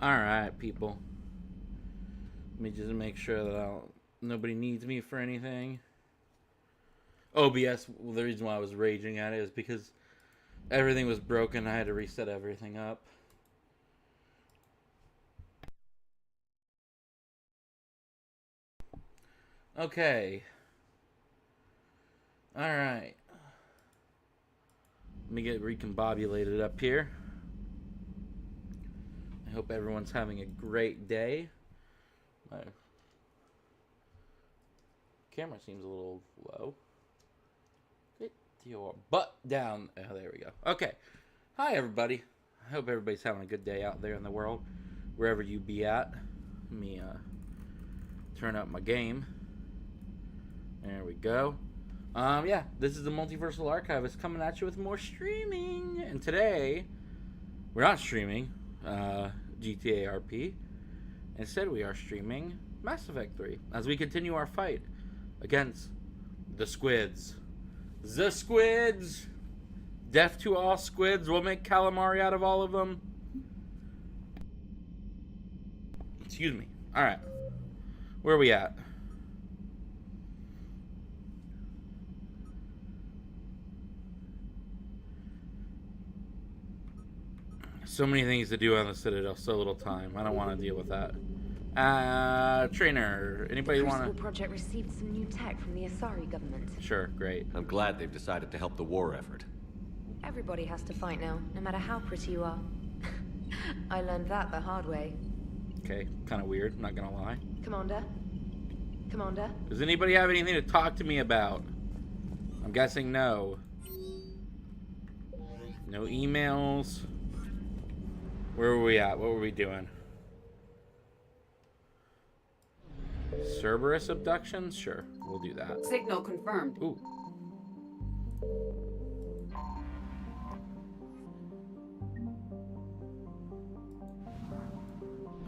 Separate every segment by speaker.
Speaker 1: Alright, people. Let me just make sure that nobody needs me for anything. OBS, well, the reason why I was raging at it is because everything was broken. I had to reset everything up. Okay. Alright. Let me get recombobulated up here. I hope everyone's having a great day. My camera seems a little low. Get your butt down. Oh, there we go. Okay. Hi, everybody. I hope everybody's having a good day out there in the world, wherever you be at. Let me turn up my game. There we go. Yeah, this is the Multiversal Archivist coming at you with more streaming. And today, we're not streaming GTA RP. Instead, we are streaming Mass Effect 3 as we continue our fight against the Squids. The Squids! Death to all Squids. We'll make calamari out of all of them. Excuse me. Alright. Where are we at? So many things to do on the Citadel, so little time. I don't want to deal with that. Trainer, anybody want to...
Speaker 2: The project received some new tech from the Asari government.
Speaker 1: Sure, great.
Speaker 3: I'm glad they've decided to help the war effort.
Speaker 2: Everybody has to fight now, no matter how pretty you are. I learned that the hard way.
Speaker 1: Okay, kind of weird, not gonna lie.
Speaker 2: Commander? Commander?
Speaker 1: Does anybody have anything to talk to me about? I'm guessing no. No emails. Where were we at? What were we doing? Cerberus abductions? Sure, we'll do that.
Speaker 4: Signal confirmed.
Speaker 1: Ooh.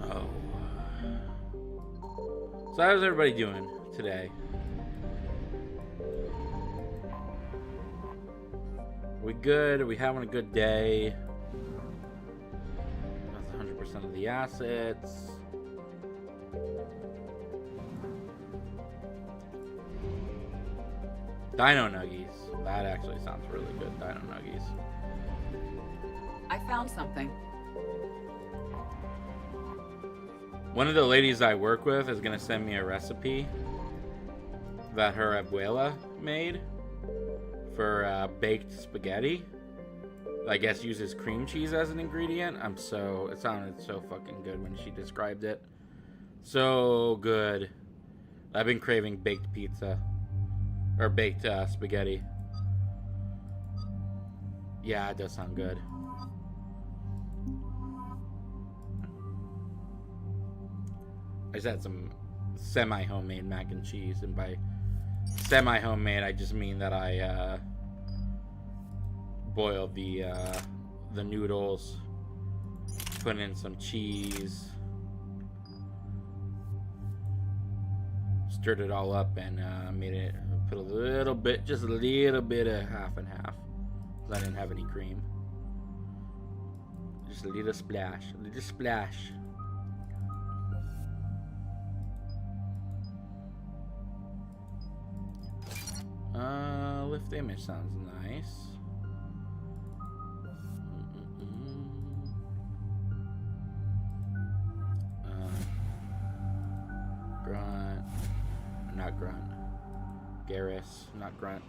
Speaker 1: Oh. So how's everybody doing today? Are we good? Are we having a good day? That's 100% of the assets. Dino Nuggies. That actually sounds really good. Dino Nuggies.
Speaker 4: I found something.
Speaker 1: One of the ladies I work with is going to send me a recipe that her abuela made for baked spaghetti. I guess uses cream cheese as an ingredient. It sounded so fucking good when she described it. So good. I've been craving baked pizza. Or baked spaghetti. Yeah, it does sound good. I just had some semi-homemade mac and cheese, and by semi-homemade, I just mean that I boiled the noodles, put in some cheese, stirred it all up, and made it. Put a little bit, just a little bit of half and half, because I didn't have any cream. Just a little splash, a little splash. Lift image sounds nice. Grunt, not grunt. Garrus, not grunt.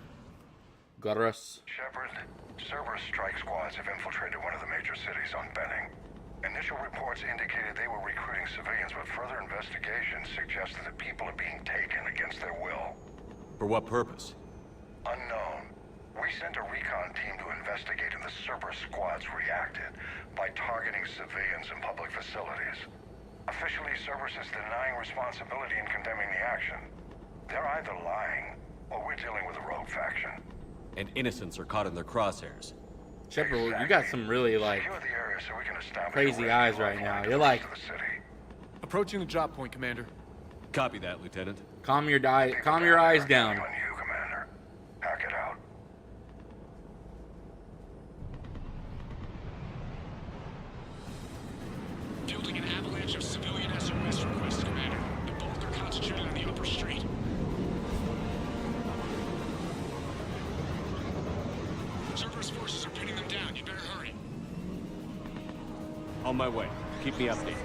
Speaker 1: Garrus.
Speaker 5: Shepard, Cerberus strike squads have infiltrated one of the major cities on Benning. Initial reports indicated they were recruiting civilians, but further investigation suggested that people are being taken against their will.
Speaker 3: For what purpose?
Speaker 5: Unknown. We sent a recon team to investigate, and the Cerberus squads reacted by targeting civilians and public facilities. Officially, Cerberus is denying responsibility and condemning the action. They're either lying, or we're dealing with a rogue faction.
Speaker 3: And innocents are caught in their crosshairs.
Speaker 1: Shepard, you got some really like
Speaker 5: Secure the area so we can establish
Speaker 1: crazy
Speaker 5: a
Speaker 1: eyes
Speaker 5: regular
Speaker 1: right now.
Speaker 5: line to
Speaker 1: You're
Speaker 5: the
Speaker 1: like,
Speaker 5: rest of the city.
Speaker 6: Approaching the drop point, Commander.
Speaker 3: Copy that, Lieutenant.
Speaker 1: calm your eyes
Speaker 5: People
Speaker 1: down.
Speaker 5: there are counting on you, Commander. Hack it out.
Speaker 6: Do fielding an avalanche of civilian SOS requests, Commander. The bulk are concentrated on the upper street. Cerberus forces are pinning them down. You better hurry.
Speaker 3: On my way. Keep me updated.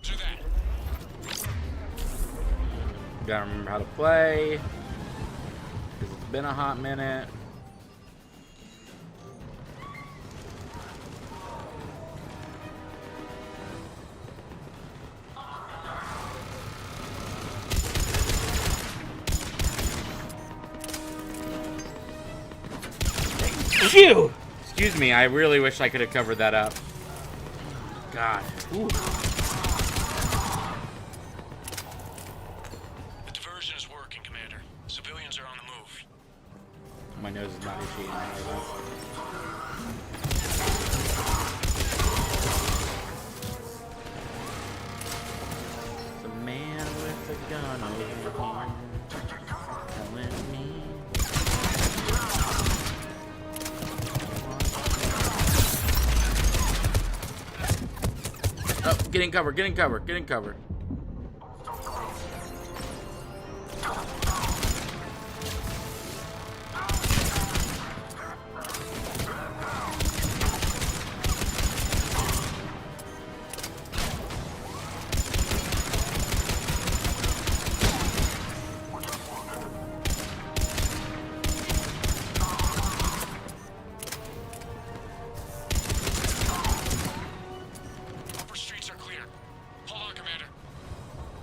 Speaker 6: Do that.
Speaker 1: Gotta remember how to play. Because it's been a hot minute. Phew! Excuse me, I really wish I could have covered that up. God. Ooh.
Speaker 6: The diversion is working, Commander. Civilians are on the move.
Speaker 1: My nose is not itchy anymore, though. The man with the gun over here telling me. Oh, get in cover, get in cover, get in cover.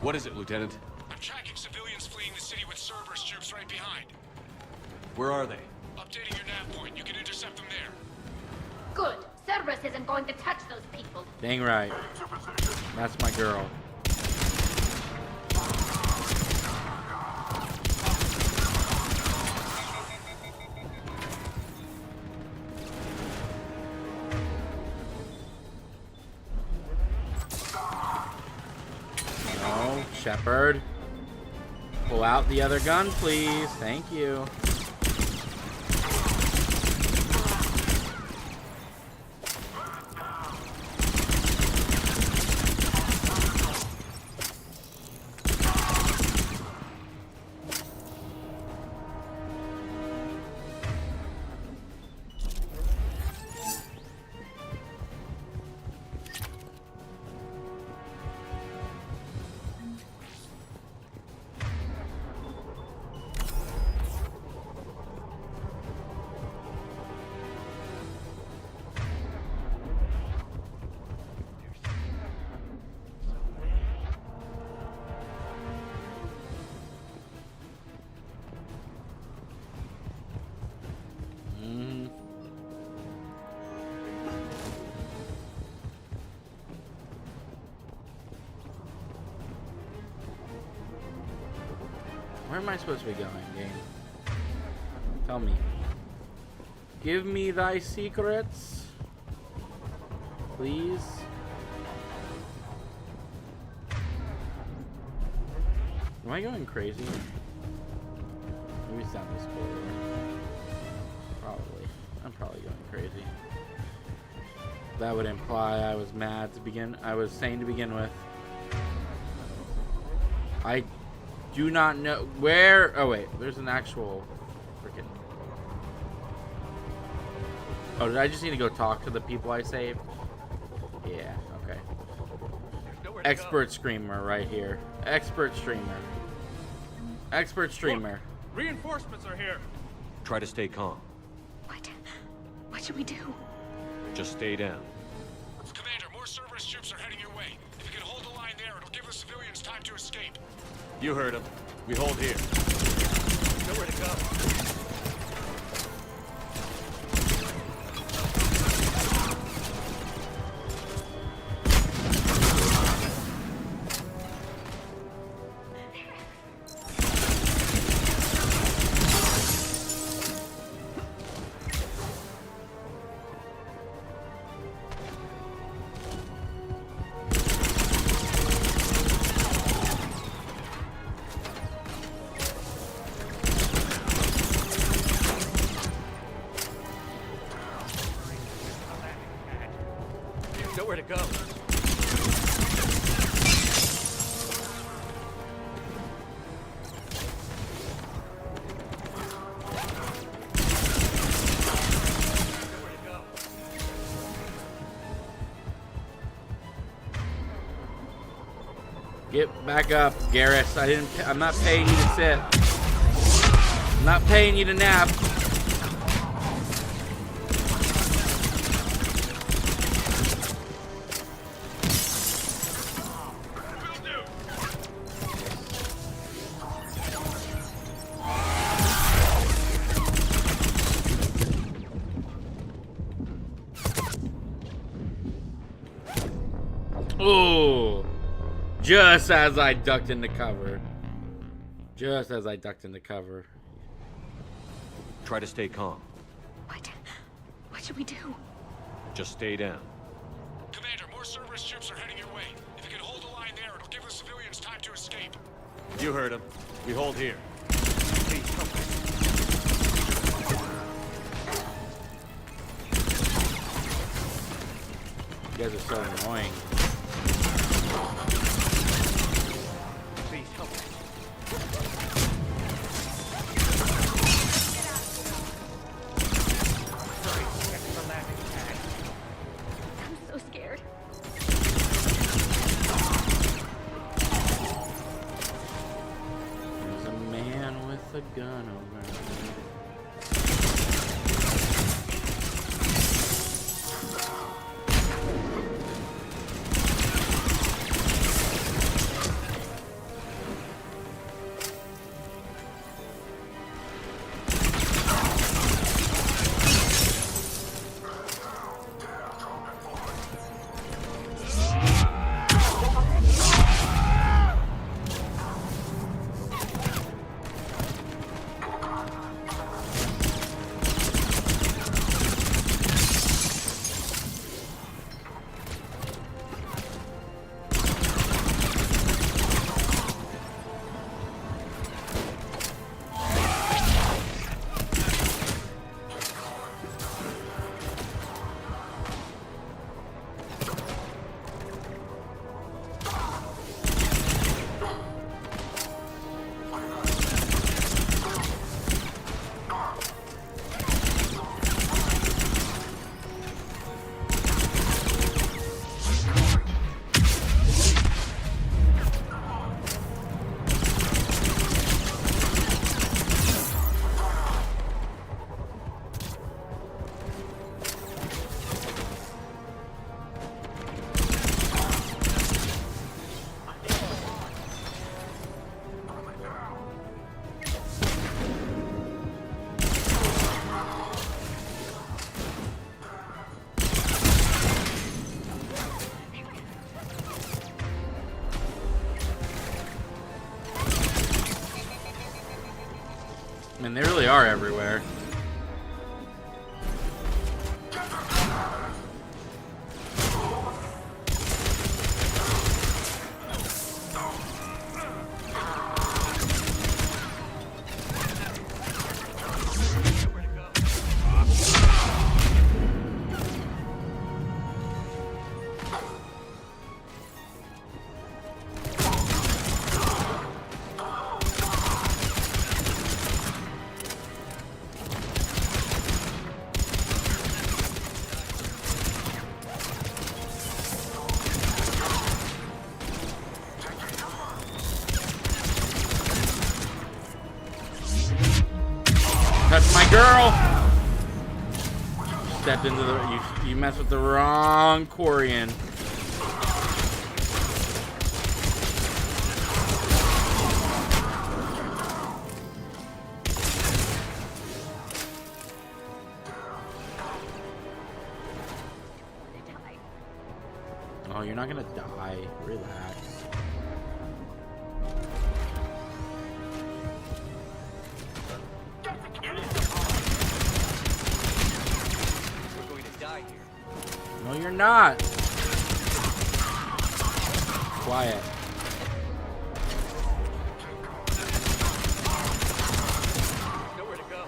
Speaker 3: What is it, Lieutenant?
Speaker 6: I'm tracking civilians fleeing the city with Cerberus troops right behind.
Speaker 3: Where are they?
Speaker 6: Updating your nav point. You can intercept them there.
Speaker 7: Good. Cerberus isn't going to touch those people.
Speaker 1: Dang right. That's my girl. No, Shepard. Pull out the other gun, please. Thank you. Where am I supposed to be going, game? Tell me. Give me thy secrets. Please. Am I going crazy? Maybe it's down this corridor. Probably. I'm probably going crazy. That would imply I was mad to begin. I was sane to begin with. I do not know where. Oh wait, there's an actual freaking. Oh, did I just need to go talk to the people I saved? Yeah. Okay. Expert screamer right here. Expert streamer. Expert streamer.
Speaker 6: Look, reinforcements are here.
Speaker 3: Try to stay calm.
Speaker 7: What should we do?
Speaker 3: Just stay down.
Speaker 6: Commander, more Cerberus troops are heading your way. If you can hold the line there, it'll give the civilians time to escape.
Speaker 3: You heard him. We hold here.
Speaker 6: Nowhere to go.
Speaker 3: Nowhere to go.
Speaker 1: Get back up, Garrus. I'm not paying you to sit. I'm not paying you to nap. Ooh. Just as I ducked into cover. Just as I ducked into cover.
Speaker 3: Try to stay calm.
Speaker 2: What should we do?
Speaker 3: Just stay down.
Speaker 6: Commander, more Cerberus ships are heading your way. If you can hold the line there, it'll give the civilians time to escape.
Speaker 3: You heard him. We hold here. Please help us.
Speaker 1: You guys are so annoying.
Speaker 3: Please help us.
Speaker 2: I'm so scared.
Speaker 1: There's a man with a gun over there. I mean, they really are everywhere. That's my girl. Stepped into the you messed with the wrong Quarian. Oh, you're not gonna die. Relax. No, you're not. Quiet.
Speaker 3: Nowhere to go.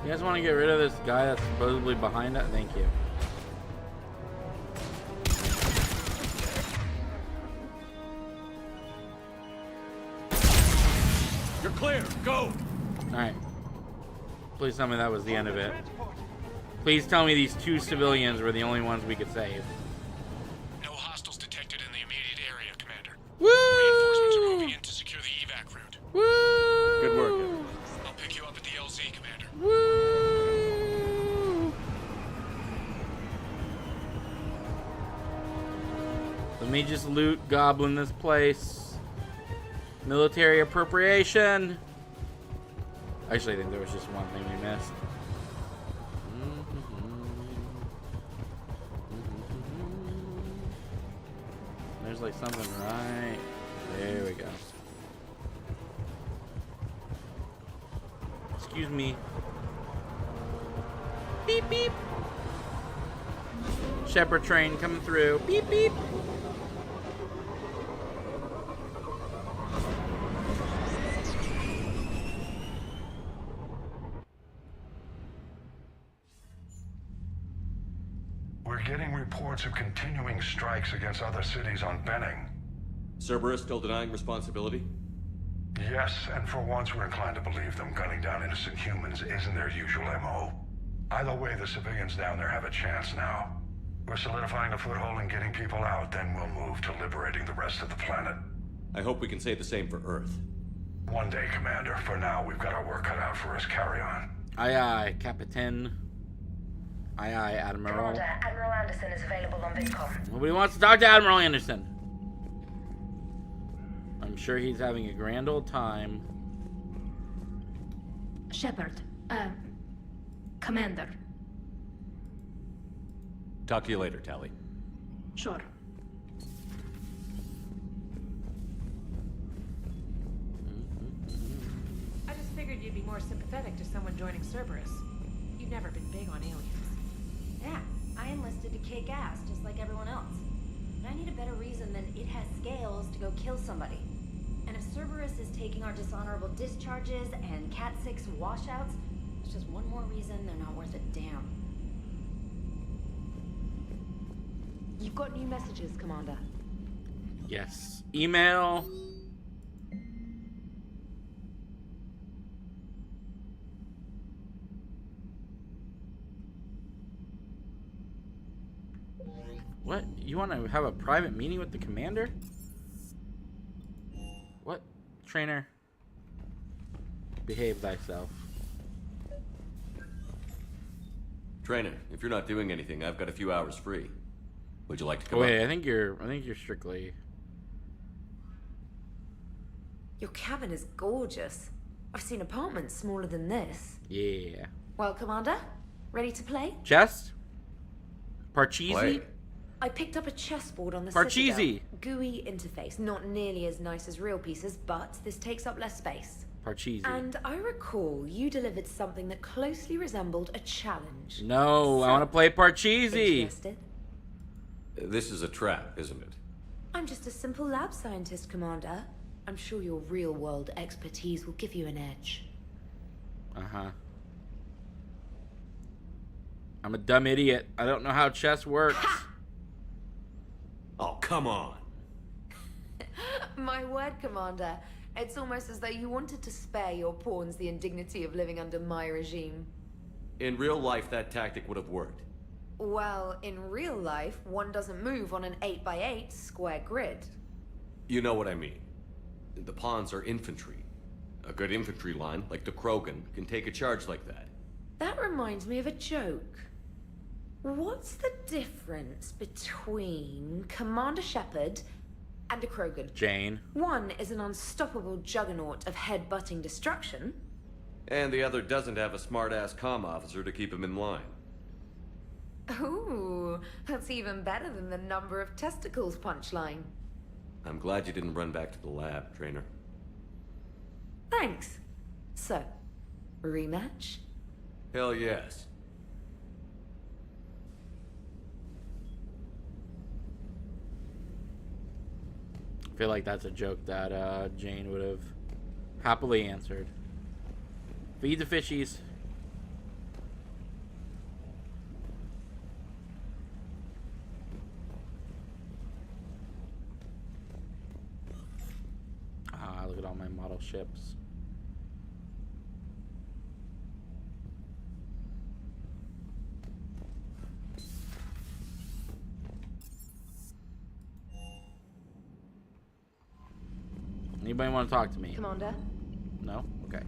Speaker 1: You guys want to get rid of this guy that's supposedly behind it? Thank you.
Speaker 3: You're clear. Go.
Speaker 1: Alright. Please tell me that was the end of it. Please tell me these 2 civilians were the only ones we could save.
Speaker 6: No hostiles detected in the immediate area, Commander.
Speaker 1: Woo!
Speaker 6: Reinforcements are moving in to secure the evac route.
Speaker 1: Woo!
Speaker 3: Good work, everyone.
Speaker 6: I'll pick you up at the LZ, Commander.
Speaker 1: Woo! Let me just loot goblin this place. Military appropriation. Actually, I think there was just one thing we missed. There's like something right there. We go. Excuse me. Beep beep. Shepherd train coming through. Beep beep.
Speaker 5: We're getting reports of continuing strikes against other cities on Benning.
Speaker 3: Cerberus still denying responsibility?
Speaker 5: Yes, and for once we're inclined to believe them. Gunning down innocent humans isn't their usual MO. Either way, the civilians down there have a chance now. We're solidifying a foothold and getting people out, then we'll move to liberating the rest of the planet.
Speaker 3: I hope we can say the same for Earth.
Speaker 5: One day, Commander. For now, we've got our work cut out for us. Carry on.
Speaker 1: Aye aye, Capitan. Aye aye, Admiral.
Speaker 2: Commander, Admiral Anderson is available on VidCom.
Speaker 1: Nobody wants to talk to Admiral Anderson. I'm sure he's having a grand old time.
Speaker 7: Shepard, Commander.
Speaker 3: Talk to you later, Tally.
Speaker 7: Sure.
Speaker 8: I just figured you'd be more sympathetic to someone joining Cerberus. You've never been big on aliens.
Speaker 2: Yeah, I enlisted to kick ass, just like everyone else. But I need a better reason than it has scales to go kill somebody. And if Cerberus is taking our dishonorable discharges and Cat 6 washouts, it's just one more reason they're not worth a damn. You've got new messages, Commander.
Speaker 1: Yes. Email. What? You want to have a private meeting with the commander? What? Trainer? Behave thyself.
Speaker 3: Trainer, if you're not doing anything, I've got a few hours free. Would you like to come
Speaker 1: Wait,
Speaker 3: up?
Speaker 1: I think you're strictly...
Speaker 2: Your cabin is gorgeous. I've seen apartments smaller than this.
Speaker 1: Yeah.
Speaker 2: Well, Commander, ready to play?
Speaker 1: Chest? Parcheesi?
Speaker 3: Play.
Speaker 2: I picked up a chessboard on the
Speaker 1: Parcheesi.
Speaker 2: Citadel. GUI interface. Not nearly as nice as real pieces, but this takes up less space.
Speaker 1: Parcheesi.
Speaker 2: And I recall you delivered something that closely resembled a challenge.
Speaker 1: No, I
Speaker 2: So,
Speaker 1: want to play Parcheesi.
Speaker 2: Interested?
Speaker 3: This is a trap, isn't it?
Speaker 2: I'm just a simple lab scientist, Commander. I'm sure your real-world expertise will give you an edge.
Speaker 1: Uh-huh. I'm a dumb idiot. I don't know how chess works.
Speaker 3: Oh, come on.
Speaker 2: My word, Commander. It's almost as though you wanted to spare your pawns the indignity of living under my regime.
Speaker 3: In real life, that tactic would have worked.
Speaker 2: Well, in real life, one doesn't move on an 8x8 square grid.
Speaker 3: You know what I mean. The pawns are infantry. A good infantry line, like the Krogan, can take a charge like that.
Speaker 2: That reminds me of a joke. What's the difference between Commander Shepard and a Krogan?
Speaker 1: Jane.
Speaker 2: One is an unstoppable juggernaut of head-butting destruction.
Speaker 3: And the other doesn't have a smart-ass comm officer to keep him in line.
Speaker 2: Ooh, that's even better than the number of testicles punchline.
Speaker 3: I'm glad you didn't run back to the lab, Trainer.
Speaker 2: Thanks. So, rematch?
Speaker 3: Hell yes.
Speaker 1: I feel like that's a joke that Jane would have happily answered. Feed the fishies. ships. Anybody want to talk to me?
Speaker 2: Commander?
Speaker 1: No? Okay.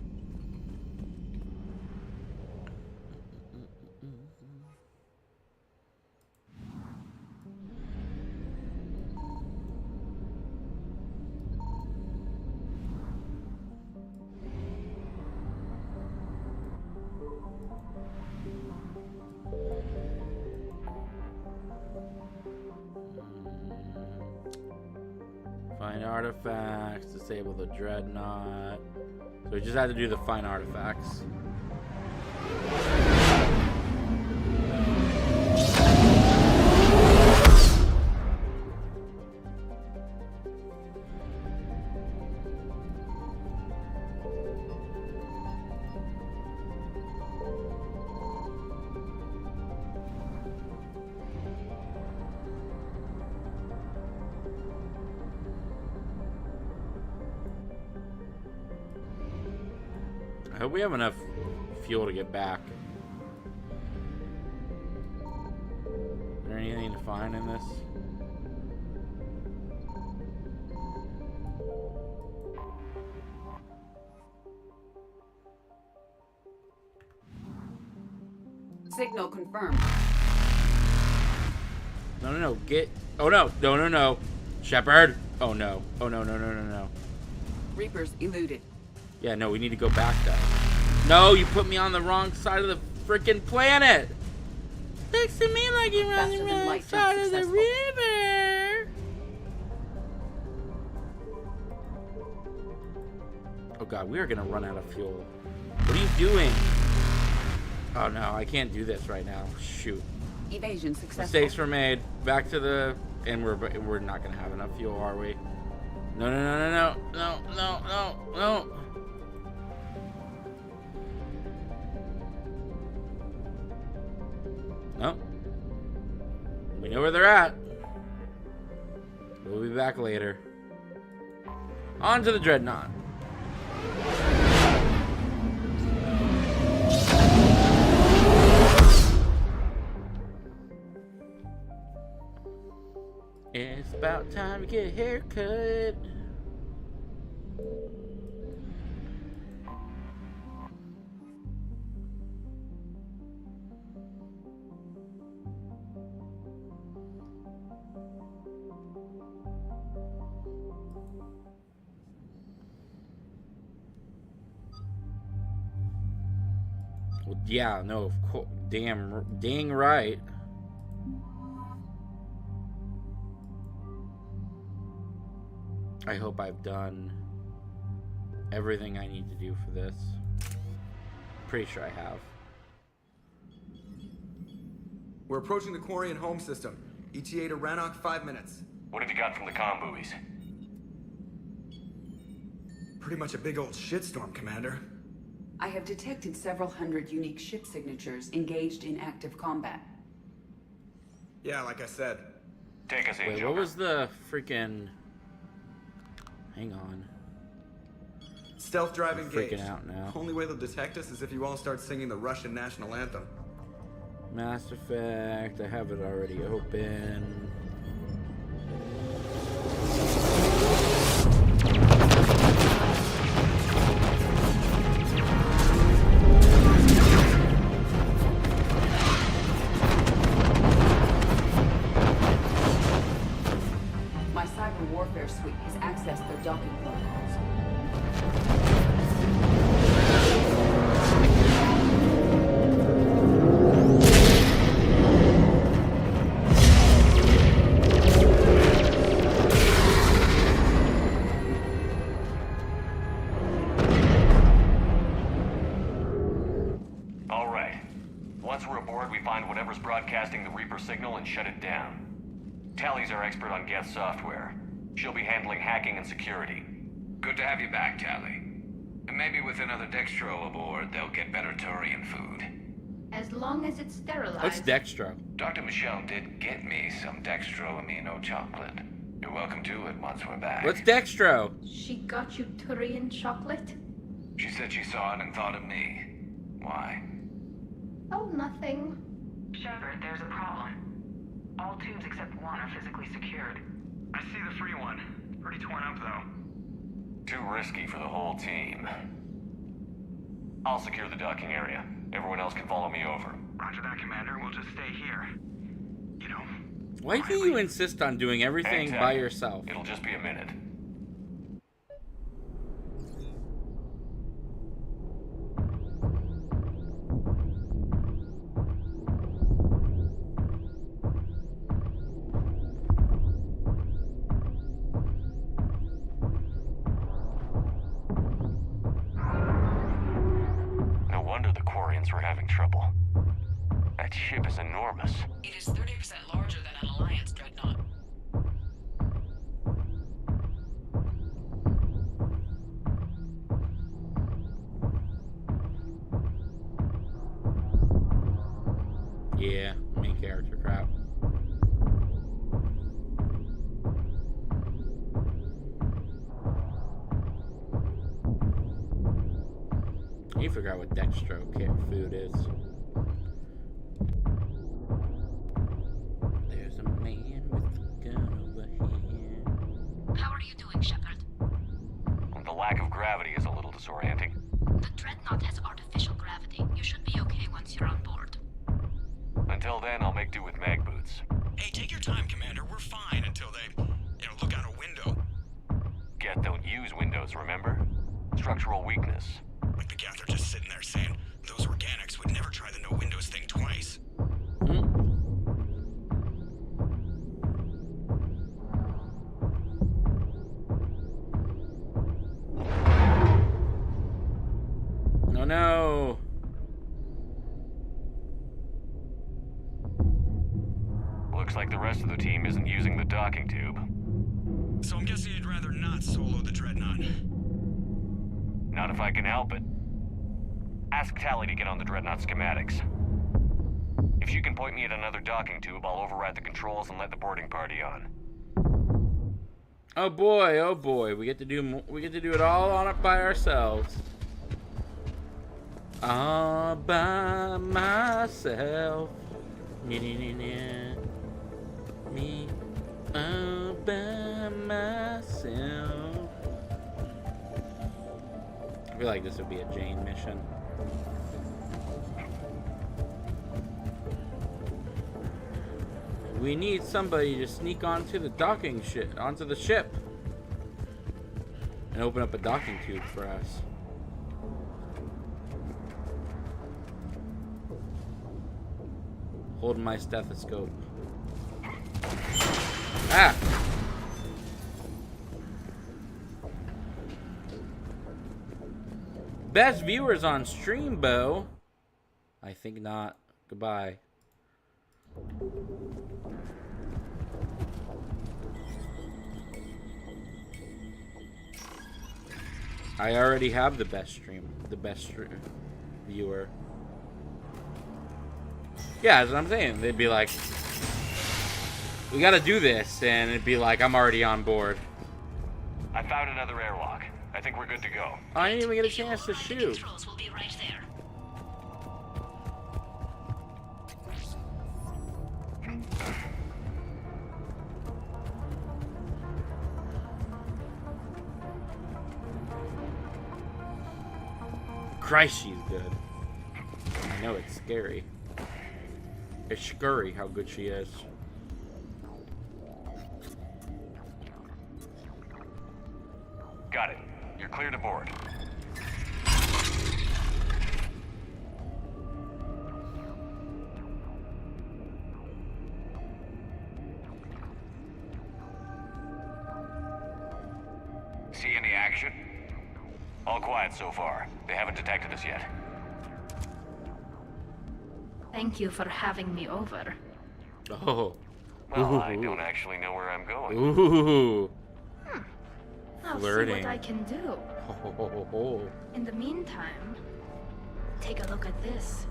Speaker 1: Find artifacts, disable the dreadnought. So we just had to do the find artifacts. I hope we have enough fuel to get back. Is there anything to find in this?
Speaker 4: Signal confirmed.
Speaker 1: No. Get. Oh no. No. Shepard. Oh no. Oh no.
Speaker 4: Reapers eluded.
Speaker 1: Yeah, no, we need to go back though. No, you put me on the wrong side of the freaking planet. Looks to me like you're on the wrong side of the river. Oh god, we are gonna run out of fuel. What are you doing? Oh no, I can't do this right now. Shoot.
Speaker 4: Evasion successful.
Speaker 1: Mistakes were made. Back to the, and we're not gonna have enough fuel, are we? No. No. We know where they're at. We'll be back later. On to the dreadnought. It's about time to get a haircut. Well, yeah, no, of course, dang right. I hope I've done everything I need to do for this. Pretty sure I have.
Speaker 9: We're approaching the Quarian home system. ETA to Rannoch, 5 minutes.
Speaker 3: What have you got from the comm buoys?
Speaker 9: Pretty much a big old shitstorm, Commander.
Speaker 4: I have detected several hundred unique ship signatures engaged in active combat.
Speaker 9: Yeah, like I said.
Speaker 3: Take us in,
Speaker 1: Wait,
Speaker 3: Joker.
Speaker 1: what was the freaking... Hang on.
Speaker 9: Stealth drive
Speaker 1: I'm
Speaker 9: engaged.
Speaker 1: freaking out now.
Speaker 9: Only way they'll detect us is if you all start singing the Russian national anthem.
Speaker 1: Mass Effect, I have it already open.
Speaker 4: My cyber warfare suite has accessed their docking protocols.
Speaker 3: All right. Once we're aboard, we find whatever's broadcasting the Reaper signal and shut it down. Tally's our expert on Geth software. She'll be handling hacking and security.
Speaker 10: Good to have you back, Tally. And maybe with another Dextro aboard, they'll get better Turian food.
Speaker 7: As long as it's sterilized.
Speaker 1: What's Dextro?
Speaker 10: Dr. Michelle did get me some Dextro amino chocolate. You're welcome to it once we're back.
Speaker 1: What's Dextro?
Speaker 7: She got you Turian chocolate?
Speaker 10: She said she saw it and thought of me. Why?
Speaker 7: Oh, nothing.
Speaker 11: Shepard, there's a problem. All tubes except one are physically secured. I see the free one. Pretty torn up, though.
Speaker 3: Too risky for the whole team. I'll secure the docking area. Everyone else can follow me over.
Speaker 11: Roger that, Commander. We'll just stay here. You know.
Speaker 1: Why do you insist on doing everything
Speaker 3: Hang
Speaker 1: by
Speaker 3: tight.
Speaker 1: yourself?
Speaker 3: It'll just be a minute. No wonder the Quarians were having trouble. That ship is enormous.
Speaker 11: It is 30% larger than an Alliance dreadnought.
Speaker 1: Yeah, main character crap. You forgot what Dextro food is. There's a man with a gun over here.
Speaker 7: How are you doing, Shepard?
Speaker 3: The lack of gravity is a little disorienting.
Speaker 7: The dreadnought has artificial gravity. You should be okay once you're on board.
Speaker 3: Until then, I'll make do with mag boots.
Speaker 6: Hey, take your time, Commander. We're fine until they, look out a window.
Speaker 3: Geth don't use windows, remember? Structural weakness.
Speaker 6: Like the Geth are just sitting there saying, those organics would never try the no windows thing twice.
Speaker 1: Oh no!
Speaker 3: Looks like the rest of the team isn't using the docking tube.
Speaker 6: So I'm guessing you'd rather not solo the dreadnought.
Speaker 3: Not if I can help it. Ask Tally to get on the dreadnought schematics. If she can point me at another docking tube, I'll override the controls and let the boarding party on.
Speaker 1: Oh boy, we get to do it all on it by ourselves. All by myself. Me all by myself. I feel like this would be a Jane mission. We need somebody to sneak onto the onto the ship, and open up a docking tube for us. Hold my stethoscope. Ah! Best viewers on stream, Bo. I think not. Goodbye. I already have the best viewer. Yeah, that's what I'm saying. They'd be like, we gotta do this, and it'd be like, I'm already on board.
Speaker 3: I found another airlock. I think we're good to go.
Speaker 1: I didn't even get a chance to shoot.
Speaker 7: Controls will be right there.
Speaker 1: Christ, she's good. I know it's scary. It's scurry how good she is.
Speaker 3: Got it. You're clear to board.
Speaker 10: See any action?
Speaker 3: All quiet so far. They haven't detected us yet.
Speaker 7: Thank you for having me over.
Speaker 1: Oh.
Speaker 3: Well, I don't actually know where I'm going.
Speaker 1: Ooh.
Speaker 7: I'll
Speaker 1: Flirting.
Speaker 7: see what I can do. In the meantime, take a look at this.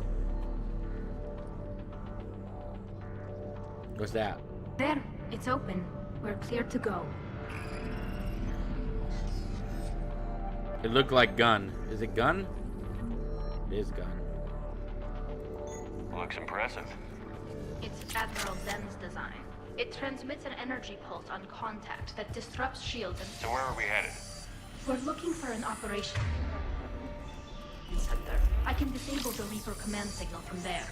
Speaker 1: What's that?
Speaker 7: There, it's open. We're clear to go.
Speaker 1: It looked like gun. Is it gun? It is gun.
Speaker 3: Looks impressive.
Speaker 7: It's Admiral Zen's design. It transmits an energy pulse on contact that disrupts shields and...
Speaker 3: So where are we headed?
Speaker 7: We're looking for an operation center. I can disable the Reaper command signal from there.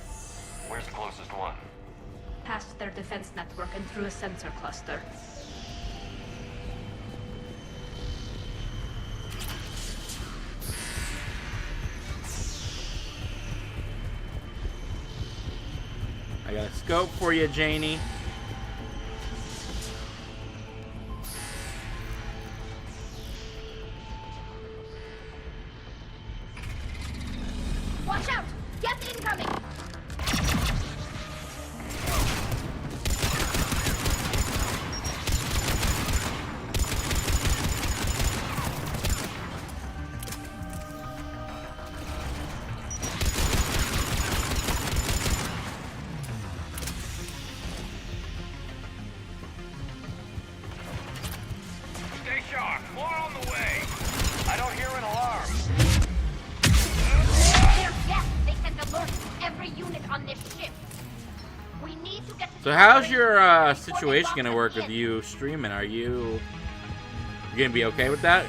Speaker 3: Where's the closest one?
Speaker 7: Past their defense network and through a sensor cluster.
Speaker 1: I got a scope for you, Janie.
Speaker 7: Watch out! Gas incoming!
Speaker 3: Stay sharp. More on the way. I don't hear an alarm.
Speaker 7: Yes, they sent alerts to every unit on this ship. We need to get to
Speaker 1: So how's your situation gonna work with you streaming? Are you gonna be okay with that?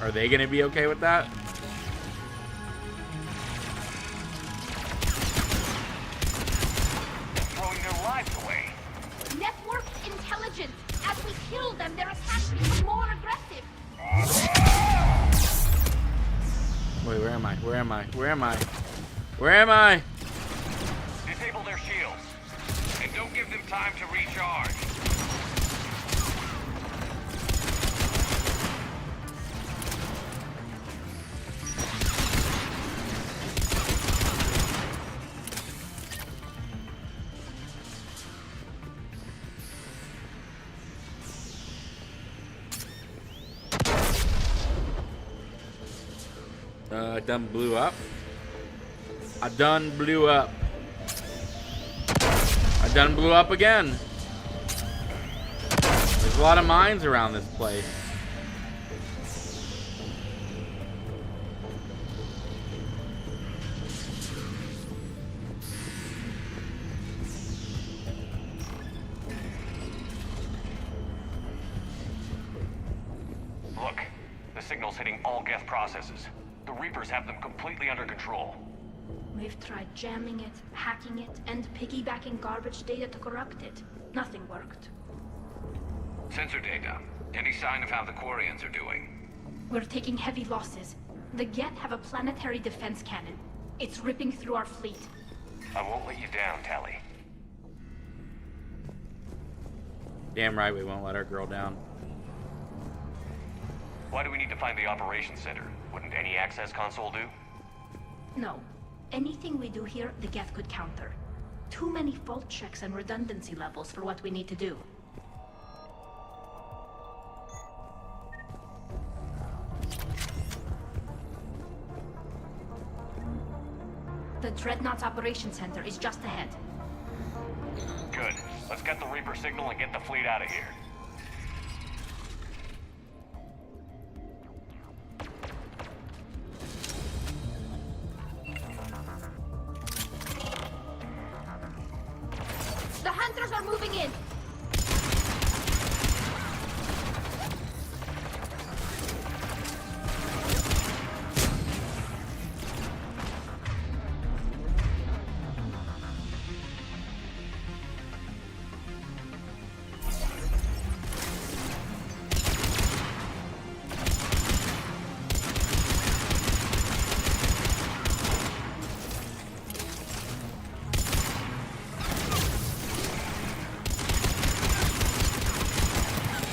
Speaker 1: Are they gonna be okay with that?
Speaker 3: Throwing their lives away.
Speaker 7: networked intelligence. As we kill them, their attacks become more aggressive.
Speaker 1: Wait, where am I? Where am I? Where am I? Where am I?
Speaker 3: Disable their shields. And don't give them time to recharge.
Speaker 1: I done blew up. I done blew up. I done blew up again. There's a lot of mines around this place.
Speaker 3: Look, the signal's hitting all Geth processes. The Reapers have them completely under control.
Speaker 7: We've tried jamming it, hacking it, and piggybacking garbage data to corrupt it. Nothing worked.
Speaker 10: Sensor data. Any sign of how the Quarians are doing?
Speaker 7: We're taking heavy losses. The Geth have a planetary defense cannon. It's ripping through our fleet.
Speaker 3: I won't let you down, Tally.
Speaker 1: Damn right we won't let our girl down.
Speaker 3: Why do we need to find the operations center? Wouldn't any access console do?
Speaker 7: No. Anything we do here, the Geth could counter. Too many fault checks and redundancy levels for what we need to do. The Dreadnought's operations center is just ahead.
Speaker 3: Good. Let's get the Reaper signal and get the fleet out of here.
Speaker 7: The hunters are moving in!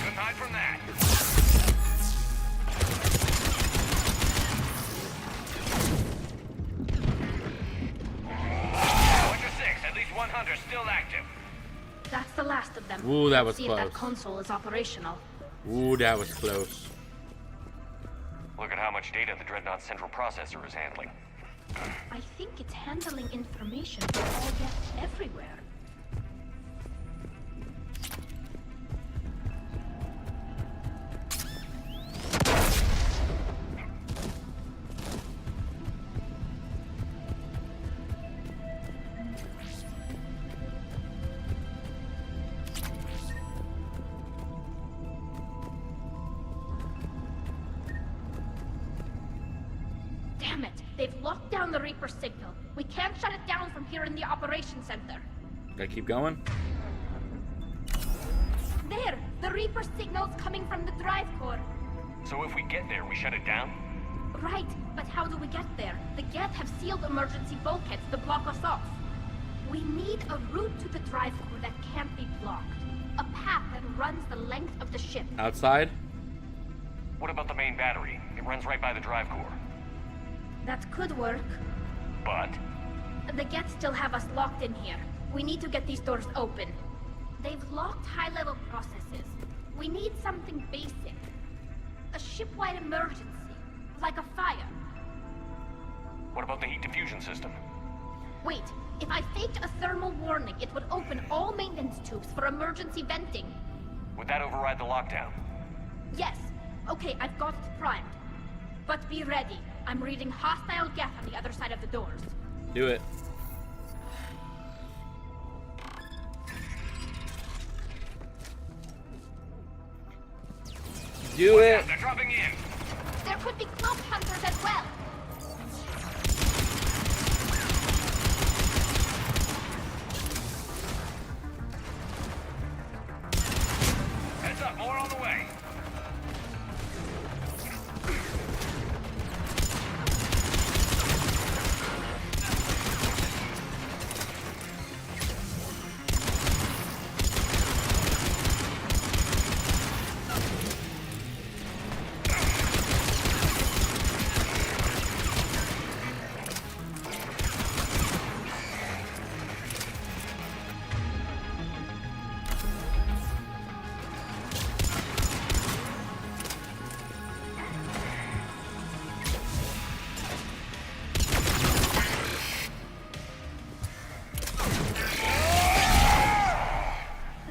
Speaker 3: Couldn't hide from that. One to six. At least 100 still active.
Speaker 7: That's the last of them.
Speaker 1: Ooh, that was
Speaker 7: See if that
Speaker 1: close.
Speaker 7: console is operational.
Speaker 1: Ooh, that was close.
Speaker 3: Look at how much data the Dreadnought central processor is handling.
Speaker 7: I think it's handling information from all Geth everywhere. Damn it! They've locked down the Reaper signal. We can't shut it down from here in the operations center.
Speaker 1: Gotta keep going.
Speaker 7: There! The Reaper signal's coming from the drive core.
Speaker 3: So if we get there, we shut it down?
Speaker 7: Right, but how do we get there? The Geth have sealed emergency bulkheads to block us off. We need a route to the drive core that can't be blocked. A path that runs the length of the ship.
Speaker 1: Outside?
Speaker 3: What about the main battery? It runs right by the drive core.
Speaker 7: That could work.
Speaker 3: But?
Speaker 7: The Geth still have us locked in here. We need to get these doors open. They've locked high-level processes. We need something basic. A ship-wide emergency. Like a fire.
Speaker 3: What about the heat diffusion system?
Speaker 7: Wait, if I faked a thermal warning, it would open all maintenance tubes for emergency venting.
Speaker 3: Would that override the lockdown?
Speaker 7: Yes. Okay, I've got it primed. But be ready. I'm reading hostile Geth on the other side of the doors.
Speaker 1: Do it. Do it.
Speaker 3: They're dropping in.
Speaker 7: There could be cloak hunters as well.
Speaker 3: Heads up, more on the way.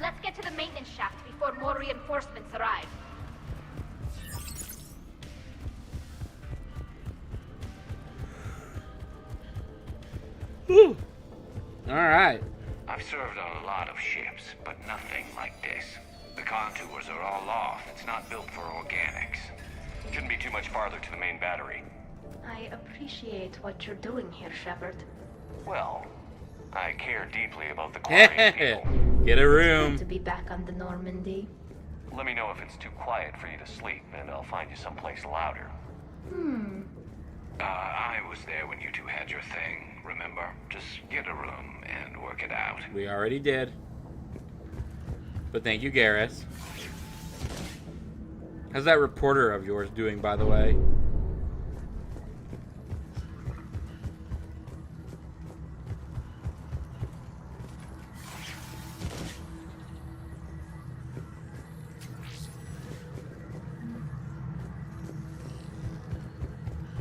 Speaker 7: Let's get to the maintenance shaft before more reinforcements arrive.
Speaker 1: Whew. All right.
Speaker 10: I've served on a lot of ships, but nothing like this. The contours are all off. It's not built for organics.
Speaker 3: Shouldn't be too much farther to the main battery.
Speaker 7: I appreciate what you're doing here, Shepard.
Speaker 3: Well, I care deeply about the Quarian people.
Speaker 1: Get a
Speaker 7: Good
Speaker 1: room.
Speaker 7: to be back on the Normandy.
Speaker 3: Let me know if it's too quiet for you to sleep, and I'll find you someplace louder.
Speaker 10: I was there when you two had your thing, remember? Just get a room and work it out.
Speaker 1: We already did. But thank you, Garrus. How's that reporter of yours doing, by the way?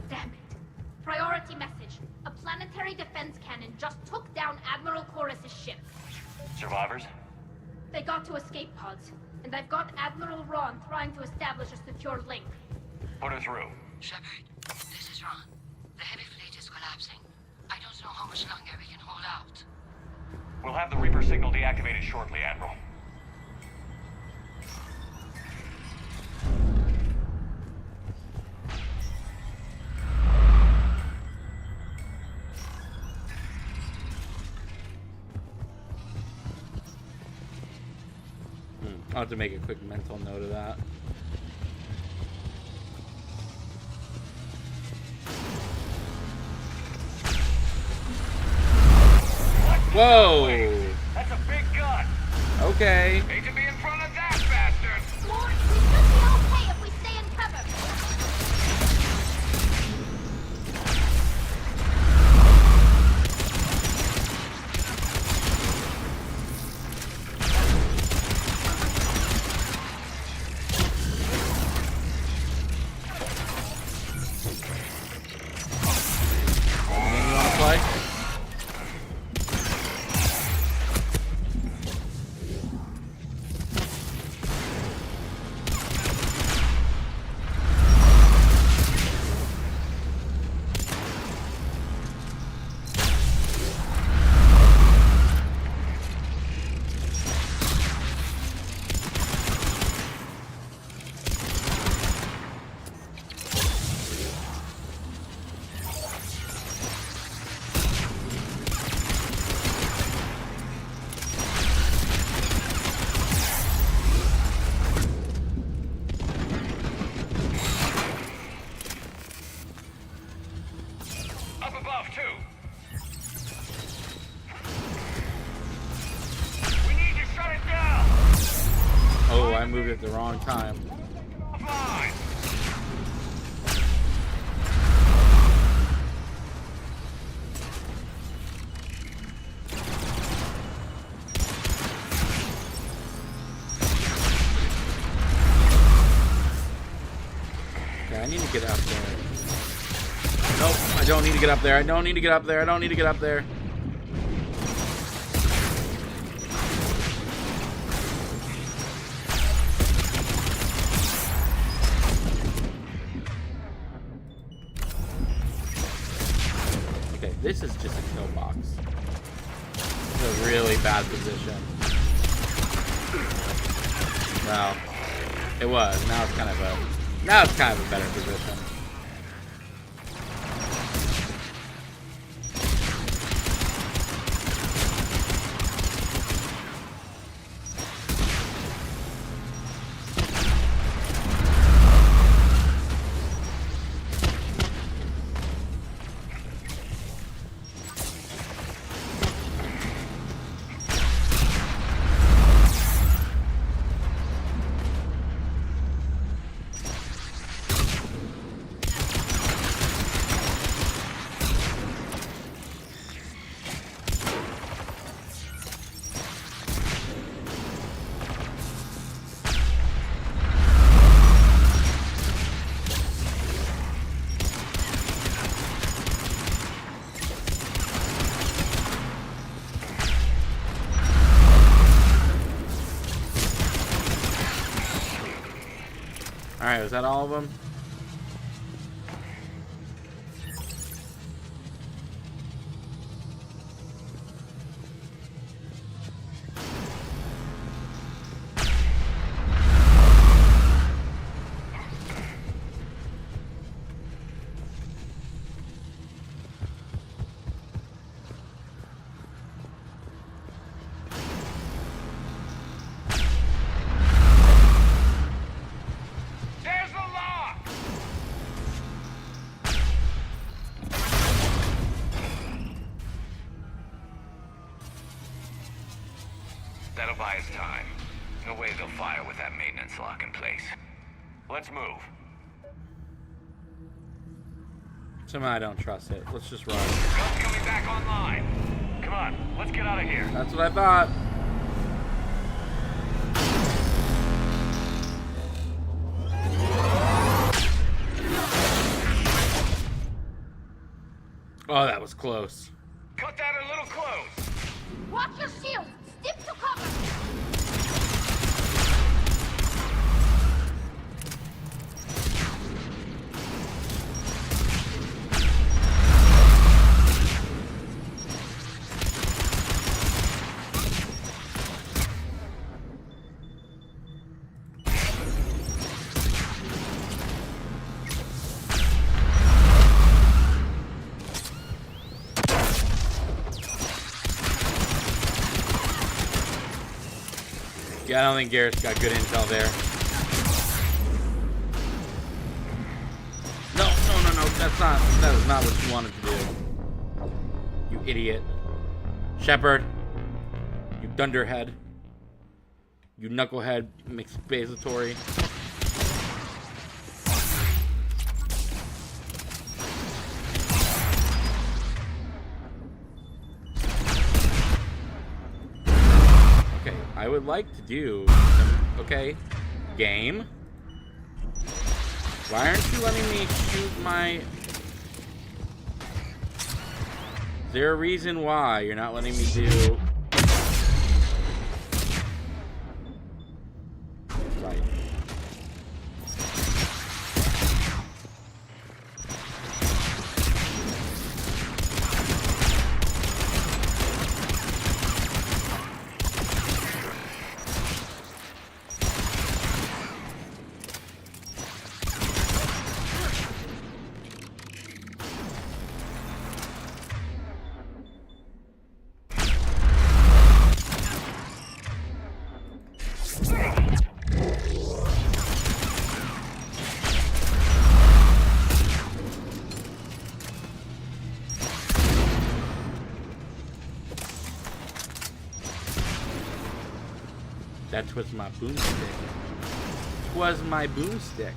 Speaker 7: Damn it. Priority message. A planetary defense cannon just took down Admiral Chorus's ship.
Speaker 3: Survivors?
Speaker 7: They got to escape pods, and I've got Admiral Ron trying to establish a secure link.
Speaker 3: Put her through.
Speaker 12: Shepard, this is Ron. The heavy fleet is collapsing. I don't know how much longer we can hold out.
Speaker 3: We'll have the Reaper signal deactivated shortly, Admiral.
Speaker 1: I'll have to make a quick mental note of that. Whoa!
Speaker 3: That's a big gun.
Speaker 1: Okay.
Speaker 10: Hate to be in front of that bastard!
Speaker 7: Lord, we should be okay if we stay in cover.
Speaker 1: Anything you want to play?
Speaker 10: Up above, too. We need to shut it down.
Speaker 1: Oh, I moved at the wrong time.
Speaker 10: Offline.
Speaker 1: Okay, I need to get up there. Nope, I don't need to get up there. I don't need to get up there. I don't need to get up there. Okay, this is just a kill box. This is a really bad position. Well, it was. Now it's kind of a better position. Alright, was that all of them?
Speaker 10: That'll buy us time. No way they'll fire with that maintenance lock in place.
Speaker 3: Let's move.
Speaker 1: Somehow I don't trust it. Let's just run.
Speaker 10: Guns coming back online.
Speaker 3: Come on, let's get out of here.
Speaker 1: That's what I thought. Oh, that was close.
Speaker 10: Cut that a little close.
Speaker 7: Watch your shields! Stick to cover!
Speaker 1: Yeah, I don't think Garrett's got good intel there. No, that is not what you wanted to do. You idiot. Shepard. You dunderhead. You knucklehead McSpazatory. I would like to do some, okay, game. Why aren't you letting me shoot my... Is there a reason why you're not letting me do... Right. That was my boomstick. Was my boomstick.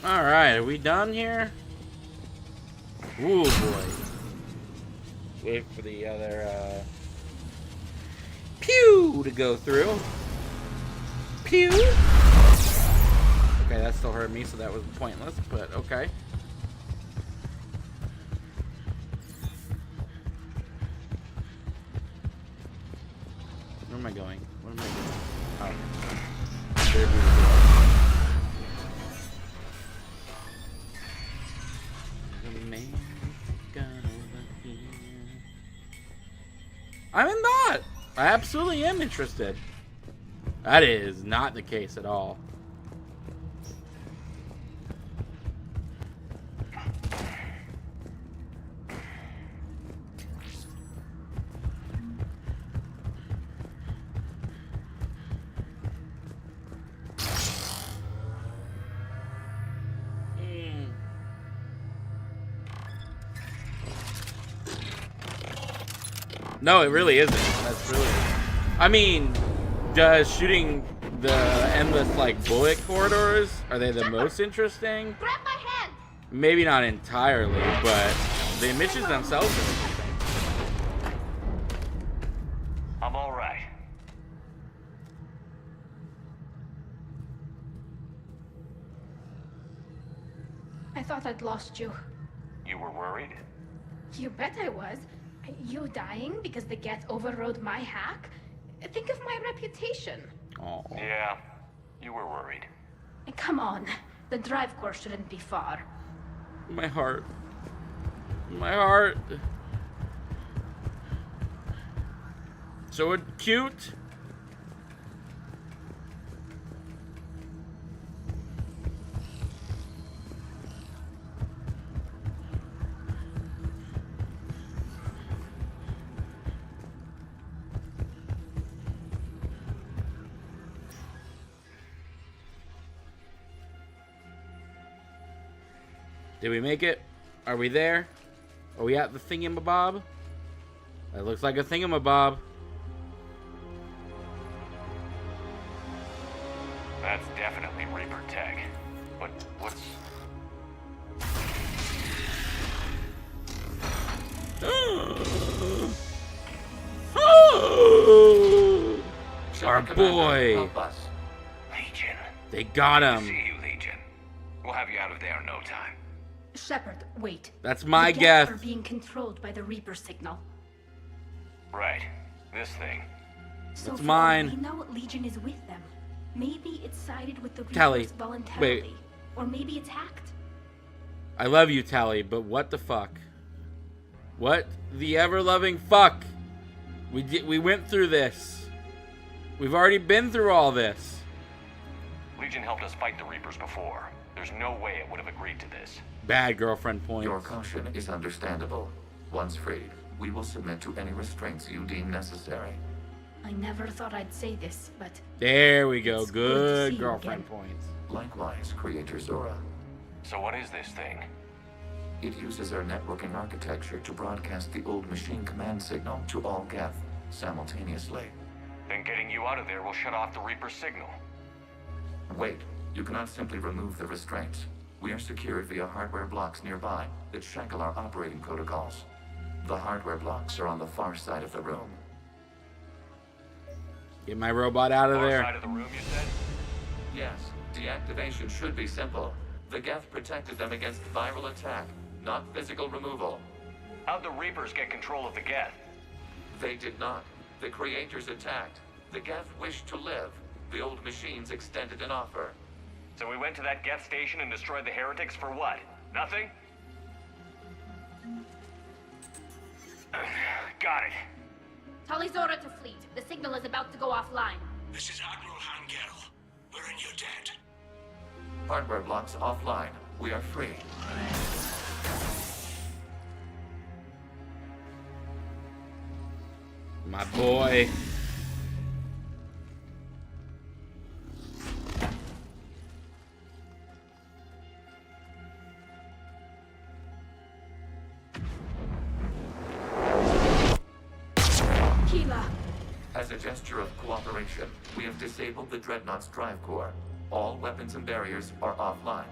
Speaker 1: Alright, are we done here? Ooh, boy. Wait for the other, pew to go through. Pew! Okay, that still hurt me, so that was pointless, but okay. Where am I going? Where am I going? Oh. There we go. I'm not. I absolutely am interested. That is not the case at all. No, it really isn't. That's really... I mean, does shooting the endless, like, bullet corridors, are they the most interesting?
Speaker 7: Grab my hand!
Speaker 1: Maybe not entirely, but the missions themselves are interesting.
Speaker 3: I'm all right.
Speaker 7: I thought I'd lost you.
Speaker 3: You were worried?
Speaker 7: You bet I was. You dying because the Geth overrode my hack? Think of my reputation.
Speaker 1: Oh.
Speaker 3: Yeah, you were worried.
Speaker 7: Come on, the drive course shouldn't be far.
Speaker 1: My heart. My heart. So cute. Did we make it? Are we there? Are we at the thingamabob? That looks like a thingamabob.
Speaker 3: That's definitely Reaper tech. But what's...
Speaker 1: Our boy.
Speaker 10: Help us.
Speaker 3: Legion.
Speaker 1: They got him.
Speaker 3: See you, Legion. We'll have you out of there in no time.
Speaker 7: Shepard, wait.
Speaker 1: That's my
Speaker 7: the
Speaker 1: guess.
Speaker 7: Geth are being controlled by the Reaper signal.
Speaker 3: Right. This thing.
Speaker 7: So
Speaker 1: That's
Speaker 7: for
Speaker 1: mine.
Speaker 7: all we know, Legion is with them. Maybe it sided with the Reapers
Speaker 1: Tally,
Speaker 7: voluntarily.
Speaker 1: wait.
Speaker 7: Or maybe it's hacked.
Speaker 1: I love you, Tally, but what the fuck? What the ever-loving fuck? We went through this. We've already been through all this.
Speaker 3: Legion helped us fight the Reapers before. There's no way it would have agreed to this.
Speaker 1: Bad girlfriend points.
Speaker 10: Your caution is understandable. Once freed, we will submit to any restraints you deem necessary.
Speaker 7: I never thought I'd say this, but
Speaker 1: There we go.
Speaker 7: It's good to
Speaker 1: Good
Speaker 7: see you
Speaker 1: girlfriend
Speaker 7: again.
Speaker 1: points.
Speaker 10: Likewise, Creator Zora.
Speaker 3: So what is this thing?
Speaker 10: It uses our networking architecture to broadcast the old machine command signal to all Geth simultaneously.
Speaker 3: Then getting you out of there will shut off the Reaper signal.
Speaker 10: Wait, you cannot simply remove the restraints. We are secured via hardware blocks nearby that shackle our operating protocols. The hardware blocks are on the far side of the room.
Speaker 1: Get my robot out of
Speaker 3: Far
Speaker 1: there.
Speaker 3: side of the room, you said?
Speaker 10: Yes, deactivation should be simple. The Geth protected them against viral attack, not physical removal.
Speaker 3: How'd the Reapers get control of the Geth?
Speaker 10: They did not. The Creators attacked. The Geth wished to live. The old machines extended an offer.
Speaker 3: So we went to that Geth station and destroyed the heretics for what? Nothing? Got it.
Speaker 7: Tally Zora to fleet. The signal is about to go offline.
Speaker 6: This is Admiral Hangel. We're in your debt.
Speaker 10: Hardware blocks offline. We are free.
Speaker 1: My boy.
Speaker 7: Keela.
Speaker 10: As a gesture of cooperation, we have disabled the Dreadnought's drive core. All weapons and barriers are offline.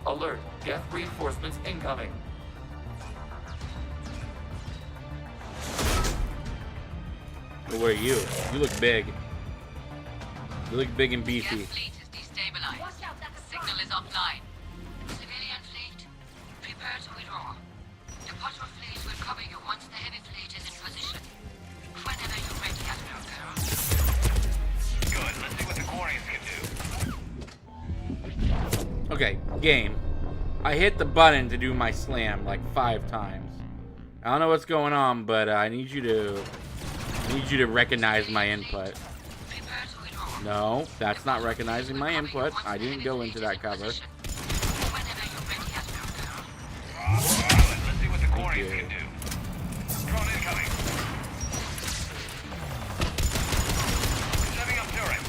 Speaker 10: Alert! Geth reinforcements incoming!
Speaker 1: Oh, where are you? You look big. You look big and beefy.
Speaker 12: Geth fleet is destabilized. The signal is offline. Civilian fleet, prepare to withdraw. The Potter fleet will cover you once the heavy fleet is in position. Whenever you're ready, Admiral Girl.
Speaker 3: Good. Let's see what the Quarians can do.
Speaker 1: Okay, game. I hit the button to do my slam like 5 times. I don't know what's going on, but I need you to recognize my input. No, that's not recognizing my input. I didn't go into that cover.
Speaker 3: Let's see what the Quarians can do. Drone incoming. Setting up turret.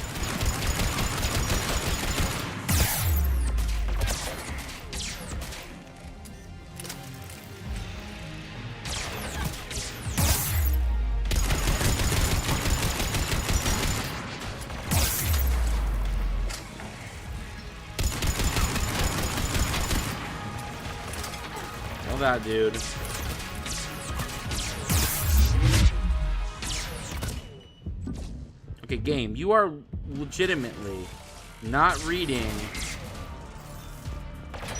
Speaker 1: Kill that dude. Okay, game, you are legitimately not reading.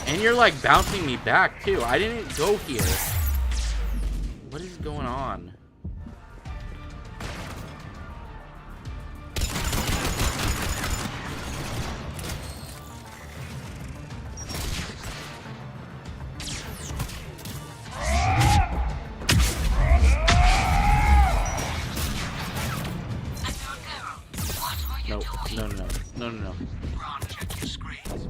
Speaker 1: And you're like bouncing me back too. I didn't go here. What is going on? No, no, no, no, no, no.
Speaker 6: Ron, check your screens.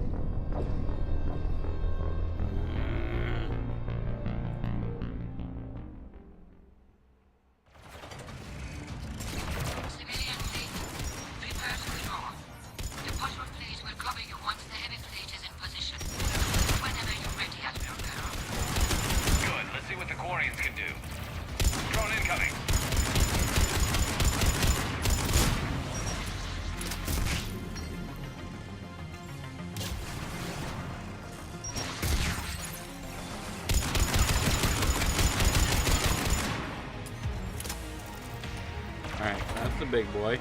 Speaker 1: a big boy.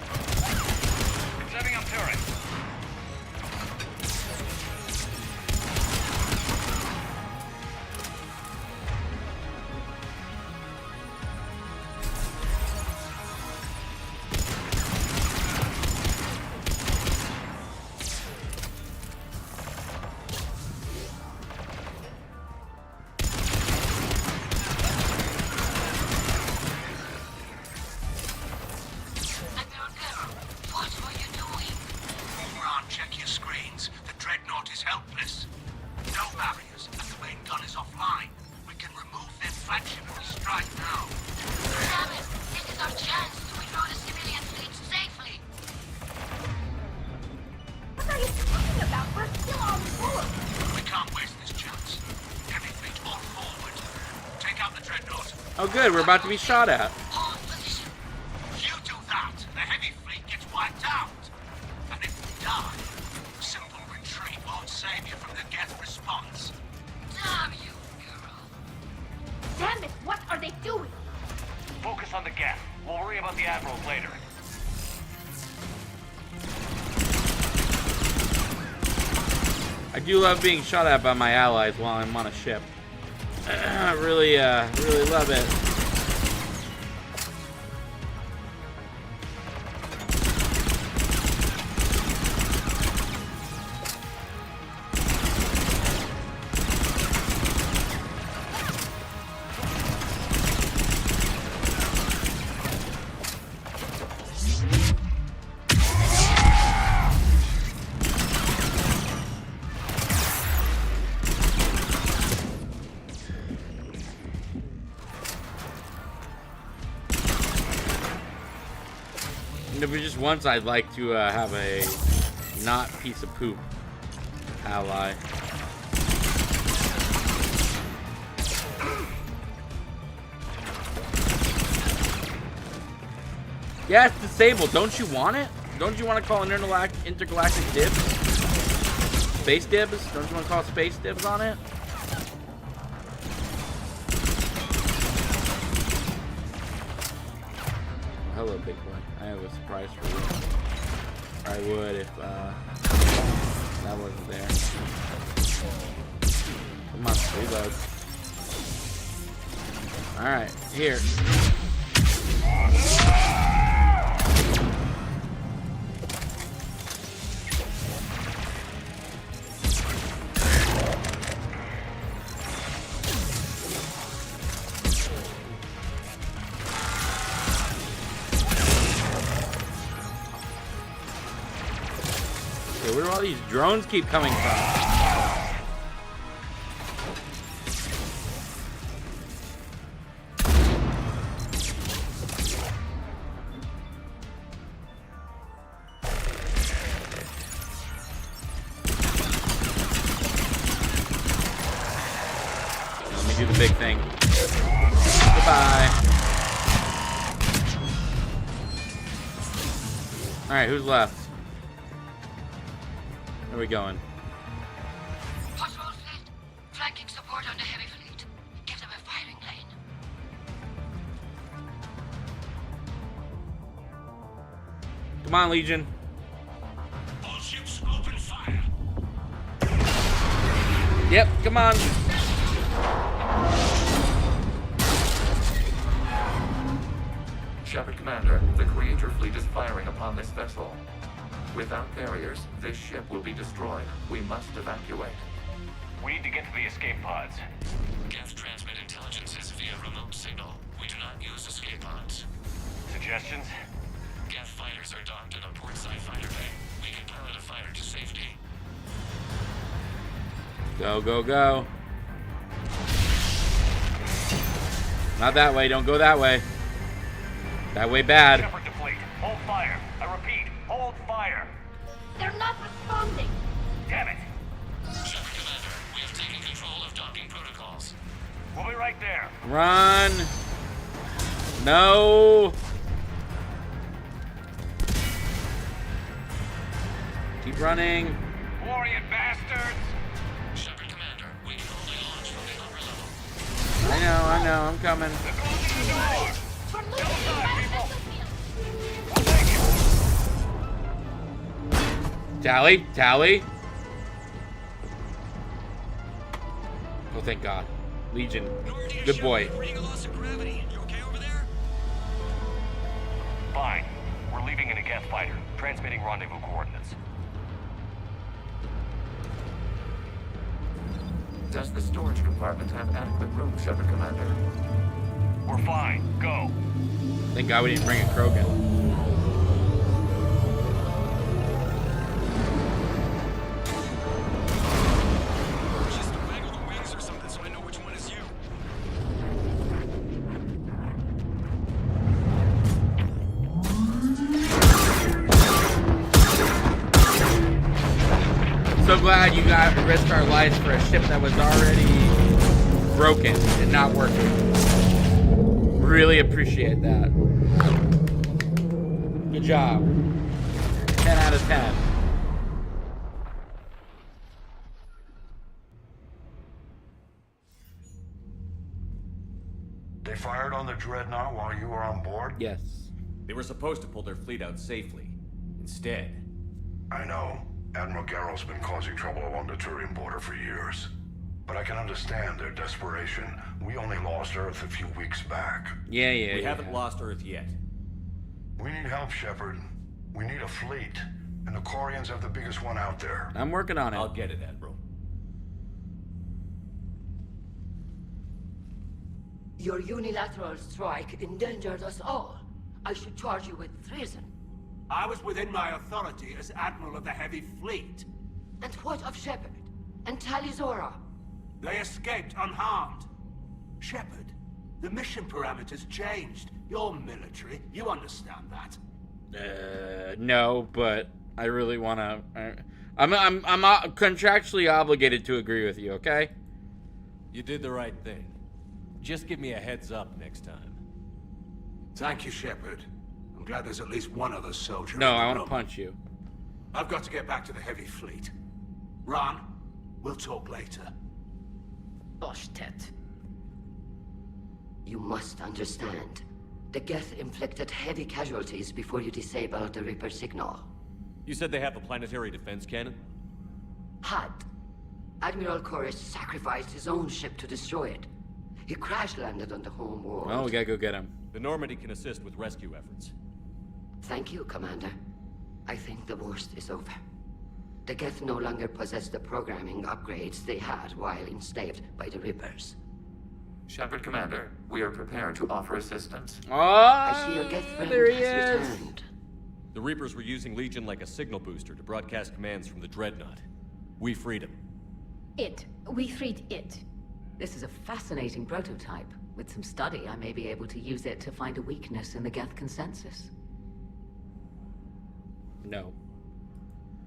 Speaker 3: Setting up turret.
Speaker 1: Oh good, we're about to be shot at.
Speaker 6: If you do that, the heavy fleet gets wiped out. And if we die, simple retreat won't save you from the Geth response.
Speaker 12: Damn you, girl.
Speaker 7: Damn it, what are they doing?
Speaker 3: Focus on the Geth. We'll worry about the Admirals later.
Speaker 1: I do love being shot at by my allies while I'm on a ship. I really love it. If it's just once, I'd like to have a not piece of poop ally. Yeah, it's disabled. Don't you want it? Don't you want to call an intergalactic dibs? Space dibs? Don't you want to call space dibs on it? Hello, big boy. I have a surprise for you. I would if that wasn't there. Come on, reload. Alright, here. Where do all these drones keep coming from? Let me do the big thing. Goodbye. Alright, who's left? Where are we going?
Speaker 12: Patrol fleet, flanking support on the heavy fleet. Give them a firing lane.
Speaker 1: Come on, Legion.
Speaker 6: All ships open fire.
Speaker 1: Yep, come on.
Speaker 10: Shepard Commander, the Creator fleet is firing upon this vessel. Without barriers, this ship will be destroyed. We must evacuate.
Speaker 3: We need to get to the escape pods.
Speaker 10: Geth transmit intelligences via remote signal. We do not use escape pods.
Speaker 3: Suggestions?
Speaker 10: Geth fighters are docked in a portside fighter bay. We can pilot a fighter to safety.
Speaker 1: Go, go, go. Not that way. Don't go that way. That way bad.
Speaker 3: Shepard to fleet. Hold fire. I repeat, hold fire.
Speaker 7: They're not responding.
Speaker 3: Damn it.
Speaker 10: Shepard Commander, we have taken control of docking protocols.
Speaker 3: We'll be right there.
Speaker 1: Run. No. Keep running.
Speaker 3: Glorious bastards.
Speaker 10: Shepard Commander, we can only launch from the upper level.
Speaker 1: I know, I'm coming.
Speaker 3: They're closing the door.
Speaker 7: We're losing the battlefield.
Speaker 1: Tally? Tally? Oh, thank God. Legion. Good boy.
Speaker 3: Fine. We're leaving in a Geth fighter. Transmitting rendezvous coordinates.
Speaker 10: Does the storage compartment have adequate room, Shepard Commander?
Speaker 3: We're fine. Go.
Speaker 1: Thank God we didn't bring a Krogan. So glad you got to risk our lives for a ship that was already broken and not working. Really appreciate that. Good job. 10 out of 10.
Speaker 5: They fired on the Dreadnought while you were on board?
Speaker 1: Yes.
Speaker 13: They were supposed to pull their fleet out safely. Instead...
Speaker 5: I know. Admiral Garrow's been causing trouble along the Turian border for years. But I can understand their desperation. We only lost Earth a few weeks back.
Speaker 1: Yeah.
Speaker 13: We haven't lost Earth yet.
Speaker 5: We need help, Shepard. We need a fleet. And the Quarians have the biggest one out there.
Speaker 1: I'm working on it.
Speaker 13: I'll get it, Admiral.
Speaker 12: Your unilateral strike endangered us all. I should charge you with treason.
Speaker 6: I was within my authority as Admiral of the Heavy Fleet.
Speaker 12: And what of Shepard? And Talizora?
Speaker 6: They escaped unharmed. Shepard, the mission parameters changed. You're military, you understand that.
Speaker 1: No, but I really want to... I'm contractually obligated to agree with you, okay?
Speaker 13: You did the right thing. Just give me a heads up next time.
Speaker 6: Thank you, Shepard. I'm glad there's at least one other soldier.
Speaker 1: No,
Speaker 6: in the
Speaker 1: I want to
Speaker 6: room.
Speaker 1: punch you.
Speaker 6: I've got to get back to the Heavy Fleet. Ron, we'll talk later.
Speaker 12: Boshtet. You must understand. The Geth inflicted heavy casualties before you disabled the Reaper signal.
Speaker 13: You said they have a planetary defense cannon?
Speaker 12: Had. Admiral Koresh sacrificed his own ship to destroy it. He crash-landed on the home world.
Speaker 1: Oh, we gotta go get him.
Speaker 13: The Normandy can assist with rescue efforts.
Speaker 12: Thank you, Commander. I think the worst is over. The Geth no longer possess the programming upgrades they had while enslaved by the Reapers.
Speaker 10: Shepard Commander, we are prepared to offer assistance.
Speaker 1: Oh,
Speaker 12: I see your Geth friend
Speaker 1: there he
Speaker 12: has
Speaker 1: is.
Speaker 12: returned.
Speaker 13: The Reapers were using Legion like a signal booster to broadcast commands from the Dreadnought. We freed him.
Speaker 7: We freed it.
Speaker 14: This is a fascinating prototype. With some study, I may be able to use it to find a weakness in the Geth consensus.
Speaker 1: No.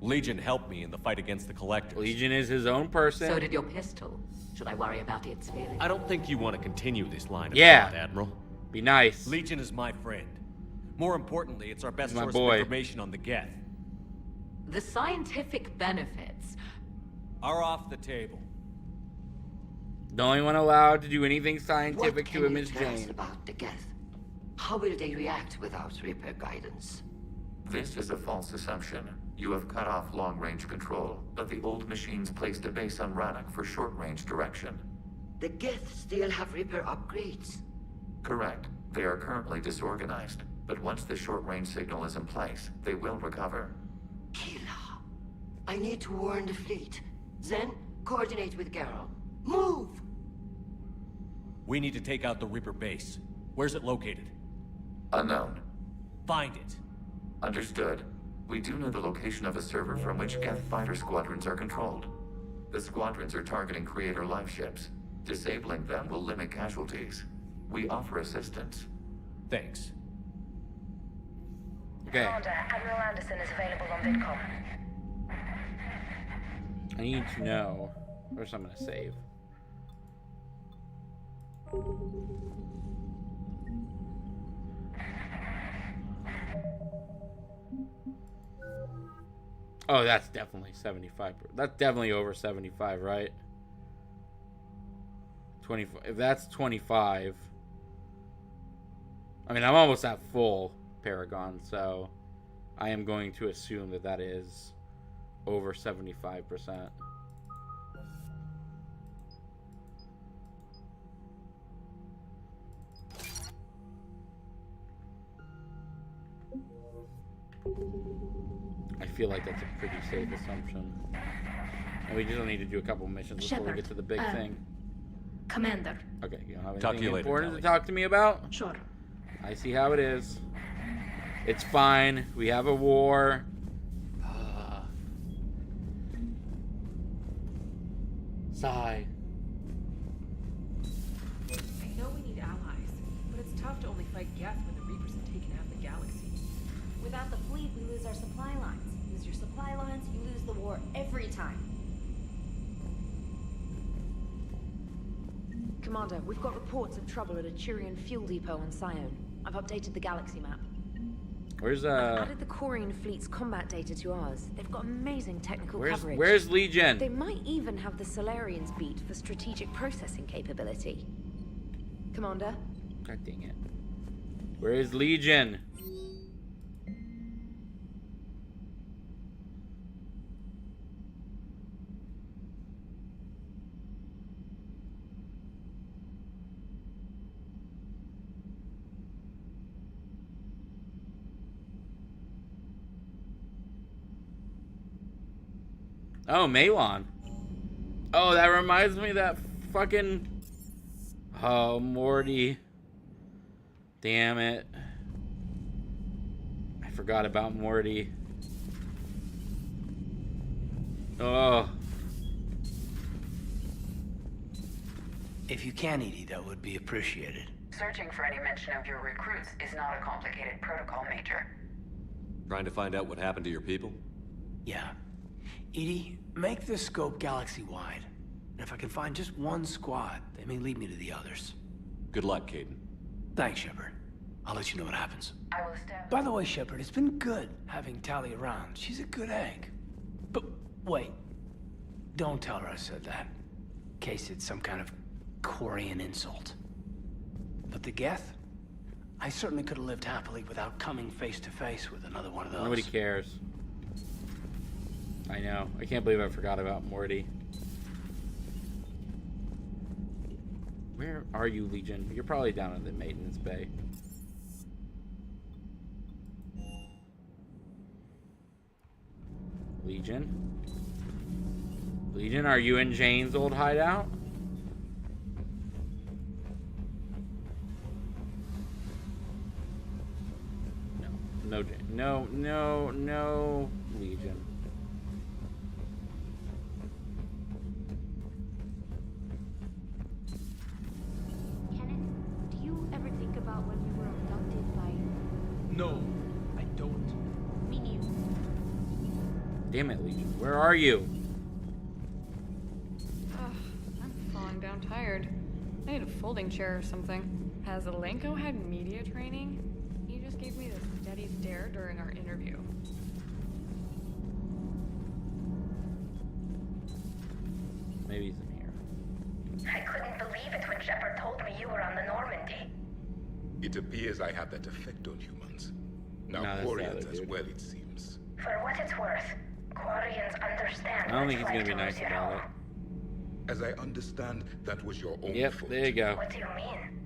Speaker 13: Legion helped me in the fight against the Collectors.
Speaker 1: Legion is his own person.
Speaker 14: So did your pistol. Should I worry about its feelings?
Speaker 13: I don't think you want to continue this line of
Speaker 1: Yeah.
Speaker 13: thought, Admiral.
Speaker 1: Be nice.
Speaker 13: Legion is my friend. More importantly, it's our best
Speaker 1: My
Speaker 13: source
Speaker 1: boy.
Speaker 13: of information on the Geth.
Speaker 14: The scientific benefits
Speaker 13: Are off the table.
Speaker 1: The only one allowed to do anything
Speaker 12: What
Speaker 1: scientific
Speaker 12: can
Speaker 1: to him
Speaker 12: you
Speaker 1: is
Speaker 12: tell us
Speaker 1: Jane.
Speaker 12: about the Geth? How will they react without Reaper guidance?
Speaker 10: This is a false assumption. You have cut off long-range control, but the old machines placed a base on Rannoch for short-range direction.
Speaker 12: The Geth still have Reaper upgrades.
Speaker 10: Correct. They are currently disorganized, but once the short-range signal is in place, they will recover.
Speaker 12: Kila, I need to warn the fleet. Then, coordinate with Garrow. Move!
Speaker 13: We need to take out the Reaper base. Where's it located?
Speaker 10: Unknown.
Speaker 13: Find it.
Speaker 10: Understood. We do know the location of a server from which Geth fighter squadrons are controlled. The squadrons are targeting Creator live ships. Disabling them will limit casualties. We offer assistance.
Speaker 13: Thanks.
Speaker 1: Okay.
Speaker 2: Commander, Admiral Anderson is available on VidCom.
Speaker 1: I need to know. First, I'm gonna save. Oh, that's definitely 75. That's definitely over 75, right? 25. If that's 25, I mean, I'm almost at full Paragon, so I am going to assume that that is over 75%. I feel like that's a pretty safe assumption. And we just need to do a couple missions before we get to the big thing.
Speaker 7: Commander.
Speaker 1: Okay, you don't have
Speaker 13: Talk to
Speaker 1: anything
Speaker 13: you later,
Speaker 1: important to
Speaker 13: Tali.
Speaker 1: talk to me about?
Speaker 7: Sure.
Speaker 1: I see how it is. It's fine. We have a war. Sigh.
Speaker 8: I know we need allies, but it's tough to only fight Geth when the Reapers have taken half the galaxy.
Speaker 2: Without the fleet, we lose our supply lines. Lose your supply lines, you lose the war every time. Commander, we've got reports of trouble at a Turian fuel depot on Scion. I've updated the galaxy map.
Speaker 1: Where's
Speaker 2: I've added the Quarian fleet's combat data to ours. They've got amazing technical coverage.
Speaker 1: Where's Legion?
Speaker 2: They might even have the Solarians beat for strategic processing capability. Commander?
Speaker 1: God dang it. Where is Legion? Oh, Malon. Oh, that reminds me of that fucking... Oh, Morty. Damn it. I forgot about Morty. Oh.
Speaker 6: If you can, Edie, that would be appreciated.
Speaker 4: Searching for any mention of your recruits is not a complicated protocol, Major.
Speaker 13: Trying to find out what happened to your people?
Speaker 6: Yeah. Edie, make the scope galaxy-wide. And if I can find just one squad, they may lead me to the others.
Speaker 13: Good luck, Caden.
Speaker 6: Thanks, Shepard. I'll let you know what happens.
Speaker 4: I will stand...
Speaker 6: By the way, Shepard, it's been good having Tali around. She's a good egg. But wait. Don't tell her I said that. In case it's some kind of Quarian insult. But the Geth? I certainly could have lived happily without coming face to face with another one of those.
Speaker 1: Nobody cares. I know. I can't believe I forgot about Morty. Where are you, Legion? You're probably down in the maintenance bay. Legion? Legion, are you in Jane's old hideout? No. No, Jane. No, no, no, Legion.
Speaker 7: Kenneth, do you ever think about when you were abducted by...
Speaker 15: No, I don't.
Speaker 7: Me neither.
Speaker 1: Damn it, Legion. Where are you?
Speaker 16: Ugh, I'm falling down tired. I need a folding chair or something. Has Alenko had media training? He just gave me this steady stare during our interview.
Speaker 1: Maybe he's in here.
Speaker 17: I couldn't believe it when Shepard told me you were on the Normandy.
Speaker 18: It appears I have that effect on humans. Now,
Speaker 1: No, that's
Speaker 18: Quarians
Speaker 1: the other
Speaker 18: as
Speaker 1: dude.
Speaker 18: well, it seems.
Speaker 17: For what it's worth, Quarians understand
Speaker 1: I don't
Speaker 17: what
Speaker 1: think
Speaker 17: it's
Speaker 1: he's
Speaker 17: like
Speaker 1: gonna be
Speaker 17: to
Speaker 1: nice
Speaker 17: lose your
Speaker 1: about
Speaker 17: home.
Speaker 1: it.
Speaker 18: As I understand, that was your own
Speaker 1: Yep,
Speaker 18: fault.
Speaker 1: there you go.
Speaker 17: What do you mean?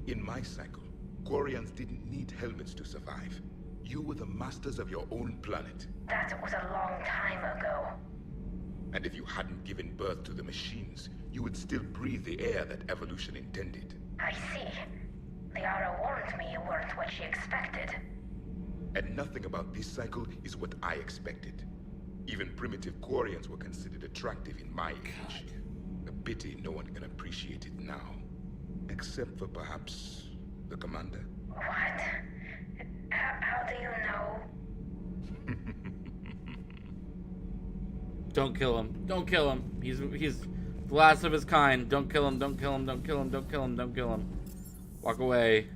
Speaker 18: In my cycle, Quarians didn't need helmets to survive. You were the masters of your own planet.
Speaker 17: That was a long time ago.
Speaker 18: And if you hadn't given birth to the machines, you would still breathe the air that evolution intended.
Speaker 17: I see. Liara warned me you weren't what she expected.
Speaker 18: And nothing about this cycle is what I expected. Even primitive Quarians were considered attractive in my age. A pity no one can appreciate it now. Except for perhaps the commander.
Speaker 17: What? How do you know?
Speaker 1: Don't kill him. Don't kill him. He's the last of his kind. Don't kill him. Don't kill him. Don't kill him. Don't kill him. Don't kill him. Walk away.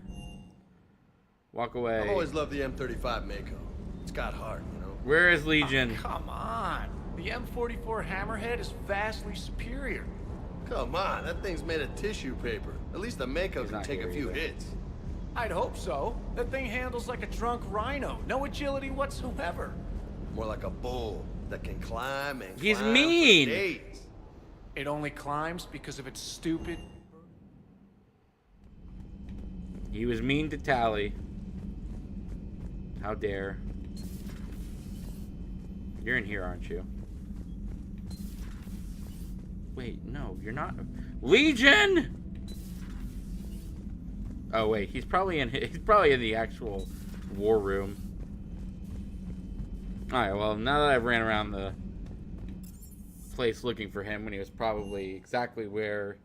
Speaker 1: Walk away.
Speaker 15: I've always loved the M35 Mako. It's got heart, you know?
Speaker 1: Where is Legion?
Speaker 6: Oh, come on. The M44 Hammerhead is vastly superior.
Speaker 15: Come on, that thing's made of tissue paper. At least the Mako can take a few hits.
Speaker 6: I'd hope so. That thing handles like a drunk rhino. No agility whatsoever.
Speaker 15: More like a bull. that can climb and
Speaker 1: He's
Speaker 15: climb
Speaker 1: mean.
Speaker 15: for days.
Speaker 6: It only climbs because of its stupid...
Speaker 1: He was mean to Tally. How dare. You're in here, aren't you? Wait, no, you're not. Legion! Oh wait, he's probably in the actual war room. Alright, well, now that I've ran around the place looking for him when he was probably exactly where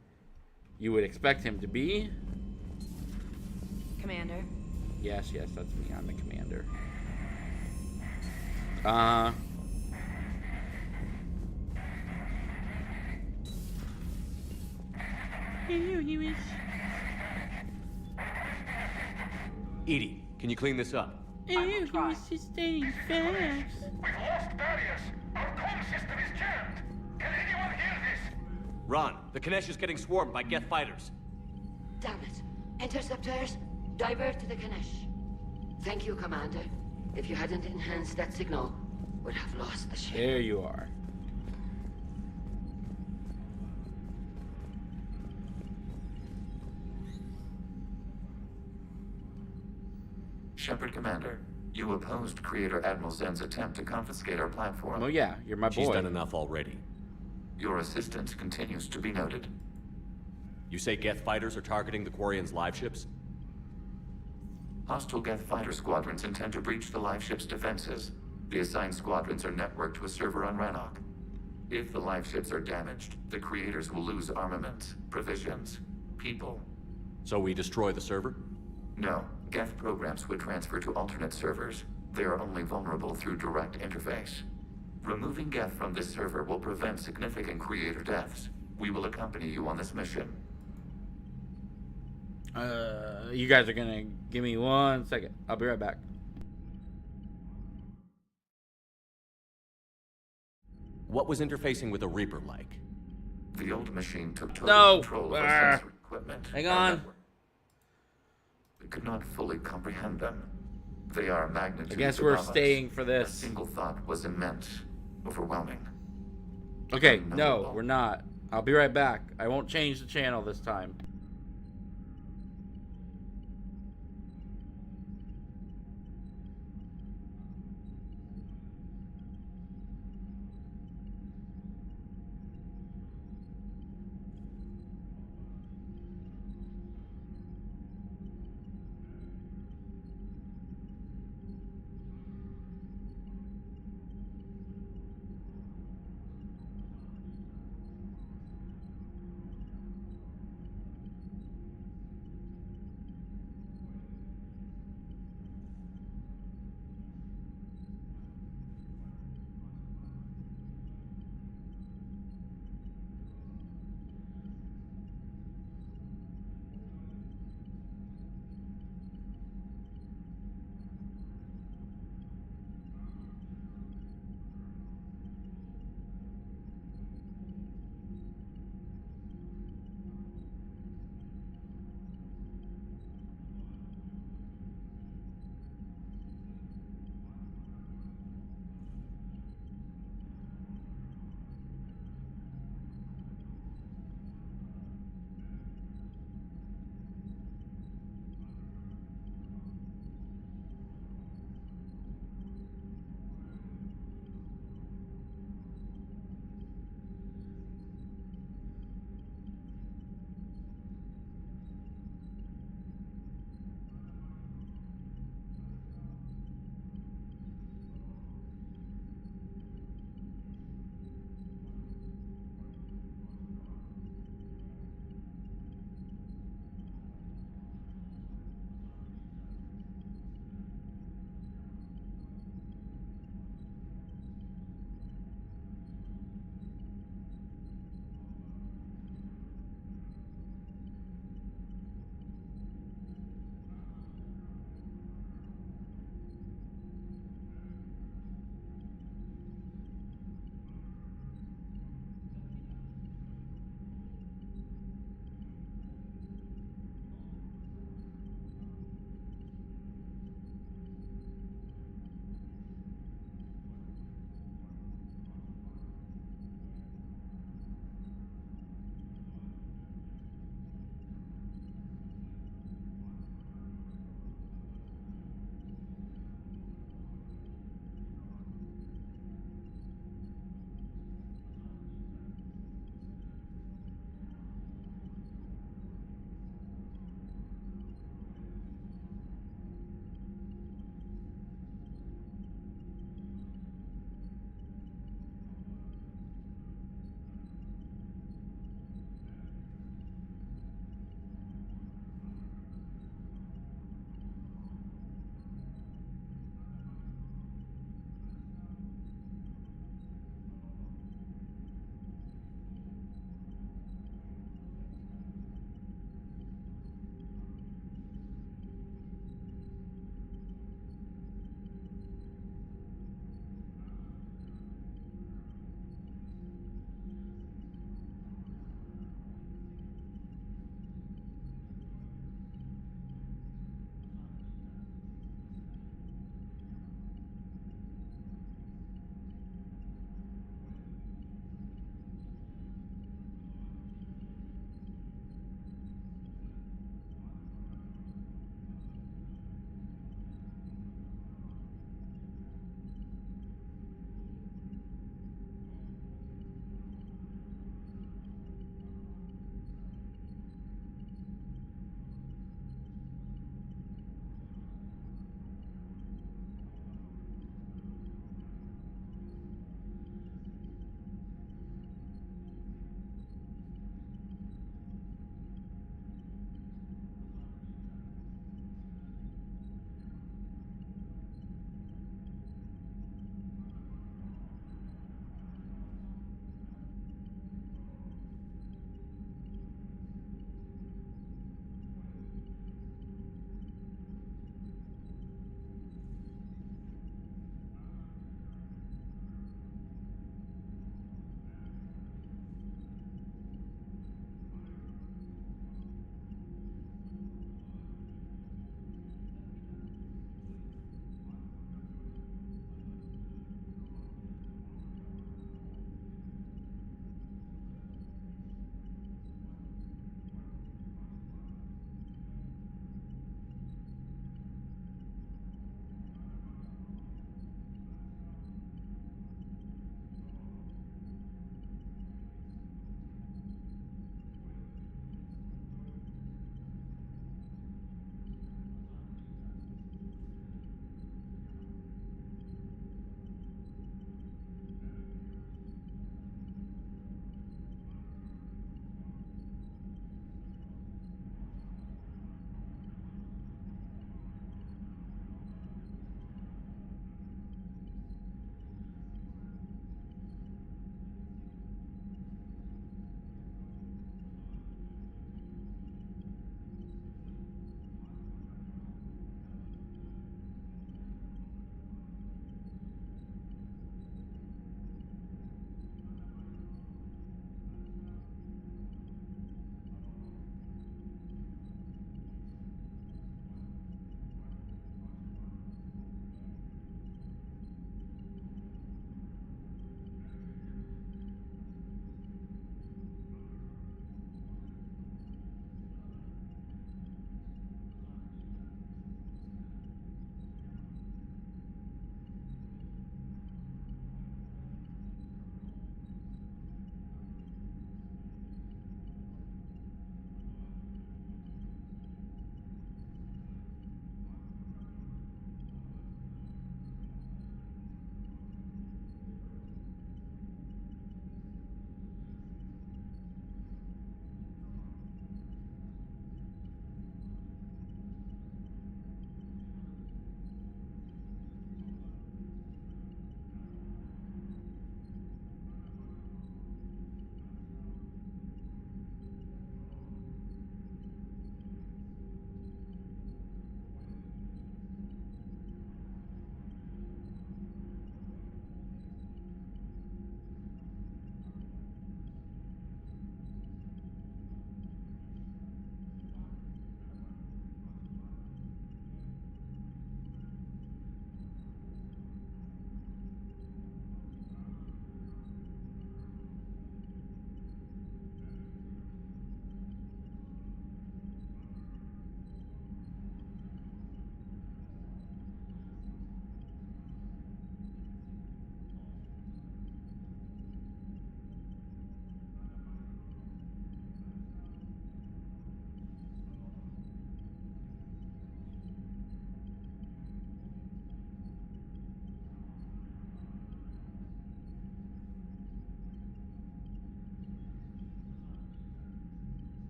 Speaker 1: you would expect him to be.
Speaker 2: Commander.
Speaker 1: Yes, that's me. I'm the commander.
Speaker 13: Edie, can you clean this up?
Speaker 1: He was sustaining fast.
Speaker 5: We've lost barriers. Our comm system is jammed. Can anyone hear this?
Speaker 13: Ron, the Kanesh is getting swarmed by Geth fighters.
Speaker 14: Damn it. Interceptors, divert to the Kanesh. Thank you, Commander. If you hadn't enhanced that signal, would have lost the ship.
Speaker 1: There you are.
Speaker 10: Shepard Commander, you opposed Creator Admiral Zen's attempt to confiscate our platform.
Speaker 1: Oh yeah, you're my boy.
Speaker 13: She's done enough already.
Speaker 10: Your assistance continues to be noted.
Speaker 13: You say Geth fighters are targeting the Quarians' live ships?
Speaker 10: Hostile Geth fighter squadrons intend to breach the live ship's defenses. The assigned squadrons are networked to a server on Rannoch. If the live ships are damaged, the creators will lose armaments, provisions, people.
Speaker 13: So we destroy the server?
Speaker 10: No. Geth programs would transfer to alternate servers. They are only vulnerable through direct interface. Removing Geth from this server will prevent significant creator deaths. We will accompany you on this mission.
Speaker 1: You guys are gonna give me 1 second. I'll be right back.
Speaker 13: What was interfacing with a Reaper like?
Speaker 10: The old machine took total control of our sensor equipment.
Speaker 1: Hang on.
Speaker 10: We could not fully comprehend them. They are magnitudes.
Speaker 1: I guess we're
Speaker 10: above us.
Speaker 1: staying for this.
Speaker 10: A single thought was immense, overwhelming.
Speaker 1: Okay, no, we're not. I'll be right back. I won't change the channel this time.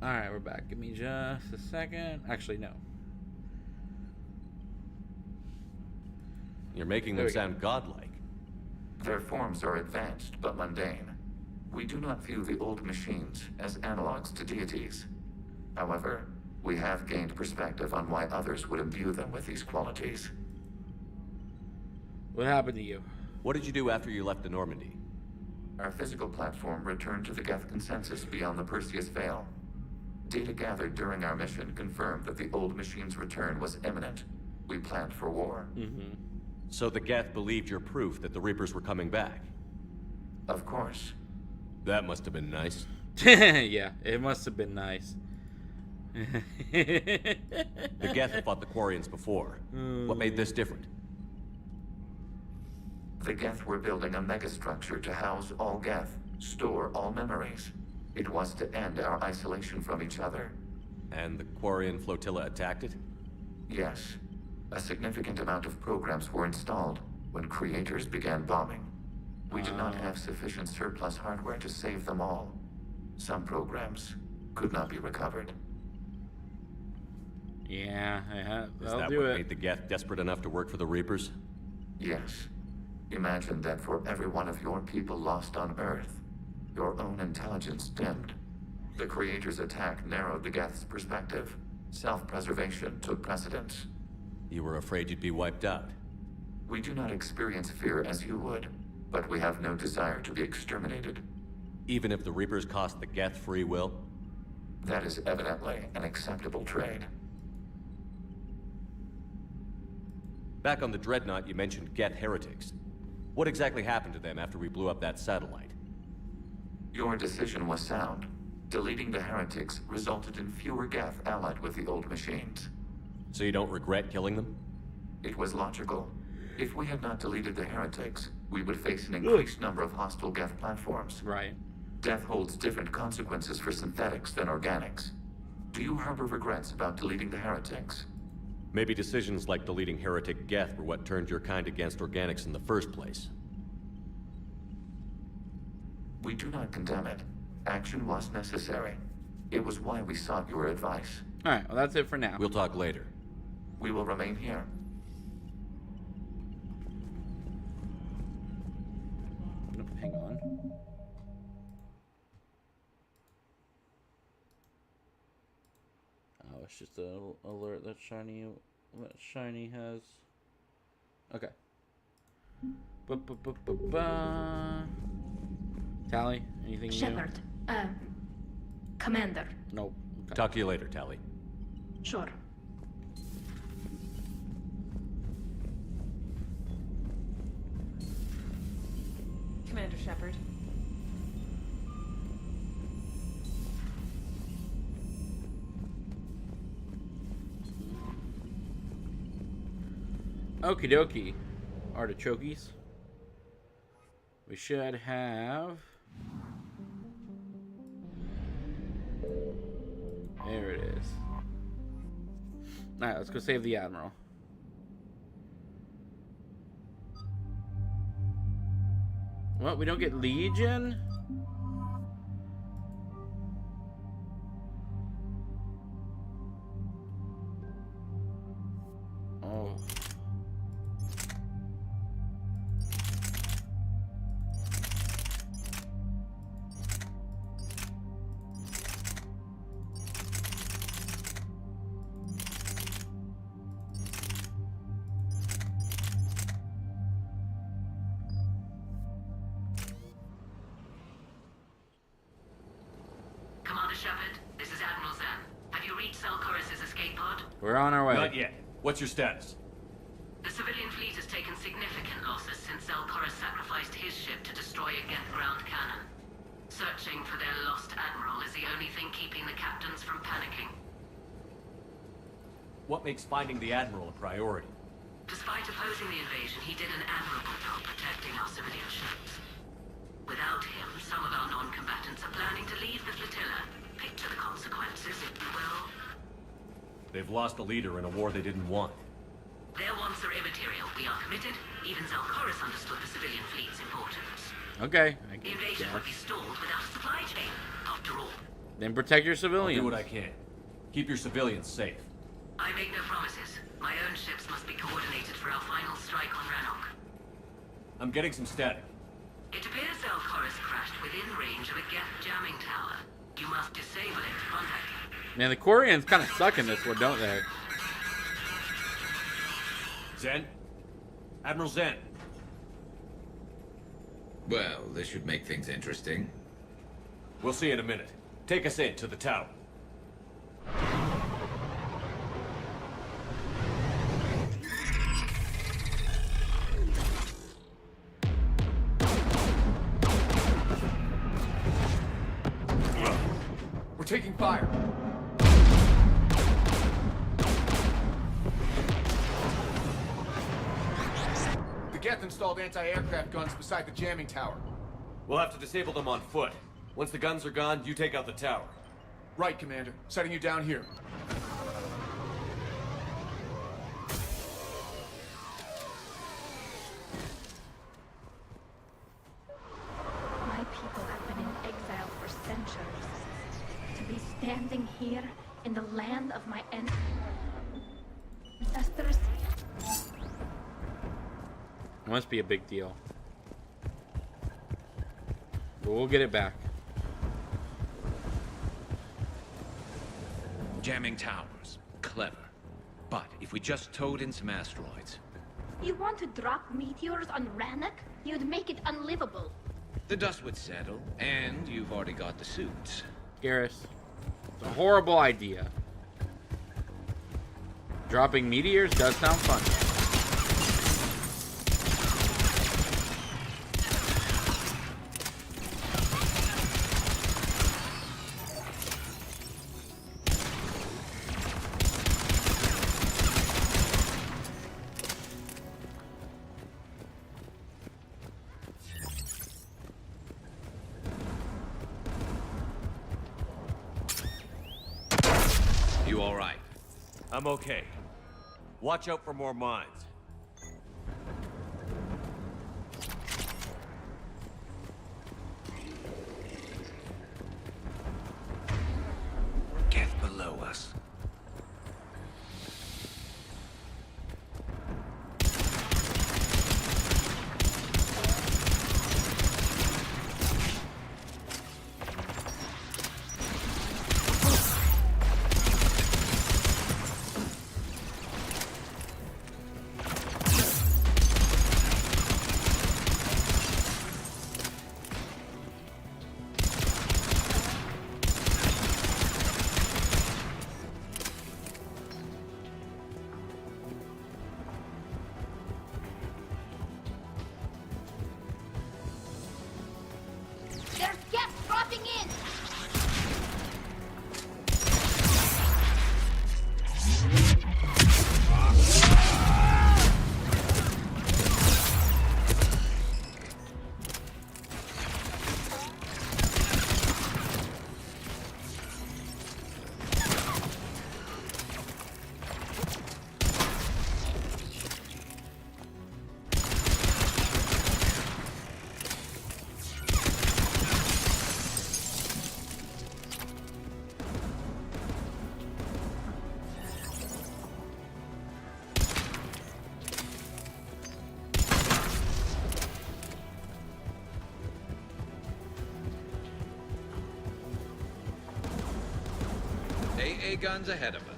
Speaker 1: Alright, we're back. Give me just a second. Actually, no.
Speaker 13: You're making them sound godlike.
Speaker 10: Their forms are advanced but mundane. We do not view the old machines as analogs to deities. However, we have gained perspective on why others would imbue them with these qualities.
Speaker 1: What happened to you?
Speaker 13: What did you do after you left the Normandy?
Speaker 10: Our physical platform returned to the Geth consensus beyond the Perseus Veil. Data gathered during our mission confirmed that the old machine's return was imminent. We planned for war.
Speaker 13: So the Geth believed your proof that the Reapers were coming back?
Speaker 10: Of course.
Speaker 13: That must have been nice.
Speaker 1: Yeah, it must have been nice.
Speaker 13: The Geth have fought the Quarians before. What made this different?
Speaker 10: The Geth were building a megastructure to house all Geth, store all memories. It was to end our isolation from each other.
Speaker 13: And the Quarian flotilla attacked it?
Speaker 10: Yes. A significant amount of programs were installed when creators began bombing. We did not have sufficient surplus hardware to save them all. Some programs could not be recovered.
Speaker 1: Yeah,
Speaker 13: Is
Speaker 1: I'll
Speaker 13: that
Speaker 1: do
Speaker 13: what
Speaker 1: it.
Speaker 13: made the Geth desperate enough to work for the Reapers?
Speaker 10: Yes. Imagine that for every one of your people lost on Earth, your own intelligence dimmed. The Creator's attack narrowed the Geth's perspective. Self-preservation took precedence.
Speaker 13: You were afraid you'd be wiped out.
Speaker 10: We do not experience fear as you would, but we have no desire to be exterminated.
Speaker 13: Even if the Reapers cost the Geth free will?
Speaker 10: That is evidently an acceptable trade.
Speaker 13: Back on the Dreadnought, you mentioned Geth heretics. What exactly happened to them after we blew up that satellite?
Speaker 10: Your decision was sound. Deleting the heretics resulted in fewer Geth allied with the old machines.
Speaker 13: So you don't regret killing them?
Speaker 10: It was logical. If we had not deleted the heretics, we would face an increased number of hostile Geth platforms.
Speaker 1: Right.
Speaker 10: Death holds different consequences for synthetics than organics. Do you harbor regrets about deleting the heretics?
Speaker 13: Maybe decisions like deleting heretic Geth were what turned your kind against organics in the first place.
Speaker 10: We do not condemn it. Action was necessary. It was why we sought your advice.
Speaker 1: Alright, well that's it for now.
Speaker 13: We'll talk later.
Speaker 10: We will remain here.
Speaker 1: No, hang on. Oh, it's just an alert that Shiny has. Okay. Tally, anything new?
Speaker 7: Shepard, Commander.
Speaker 1: Nope. Okay.
Speaker 13: Talk to you later, Tally.
Speaker 7: Sure.
Speaker 8: Commander Shepard.
Speaker 1: Okie dokie. Artichokes. We should have... There it is. Alright, let's go save the Admiral. What? We don't get Legion? Oh. We're on our way.
Speaker 13: Not yet. What's your status?
Speaker 11: The civilian fleet has taken significant losses since Zelkorus sacrificed his ship to destroy a Geth ground cannon. Searching for their lost admiral is the only thing keeping the captains from panicking.
Speaker 13: What makes finding the Admiral a priority?
Speaker 11: Despite opposing the invasion, he did an admirable job protecting our civilian ships. Without him, some of our non-combatants are planning to leave the flotilla. Picture the consequences, if you will.
Speaker 13: They've lost a leader in a war they didn't want.
Speaker 11: Their wants are immaterial. We are committed. Even Zelkorus understood the civilian fleet's importance.
Speaker 1: Okay.
Speaker 11: The invasion would be stalled without a supply chain. After all,
Speaker 1: Then protect your
Speaker 13: I'll
Speaker 1: civilians.
Speaker 13: do what I can. Keep your civilians safe.
Speaker 11: I make no promises. My own ships must be coordinated for our final strike on Rannoch.
Speaker 13: I'm getting some static.
Speaker 11: It appears Alcora's crashed within range of a Geth jamming tower. You must disable it to contact it.
Speaker 1: Man, the Quarians kind of suck in this one, don't they?
Speaker 13: Zen? Admiral Zen.
Speaker 19: Well, this should make things interesting.
Speaker 13: We'll see in a minute. Take us in to the tower.
Speaker 9: We're taking fire. The Geth installed anti-aircraft guns beside the jamming tower.
Speaker 13: We'll have to disable them on foot. Once the guns are gone, you take out the tower.
Speaker 9: Right, Commander. Setting you down here.
Speaker 7: My people have been in exile for centuries. To be standing here in the land of my ancestors.
Speaker 1: It must be a big deal. But we'll get it back.
Speaker 19: Jamming towers. Clever. But if we just towed in some asteroids...
Speaker 7: You want to drop meteors on Rannoch? You'd make it unlivable.
Speaker 19: The dust would settle, and you've already got the suits.
Speaker 1: Garrus, it's a horrible idea. Dropping meteors does sound fun.
Speaker 19: You all right?
Speaker 13: I'm okay. Watch out for more mines.
Speaker 19: Geth below us.
Speaker 7: There's gas dropping in!
Speaker 19: AA guns ahead of us.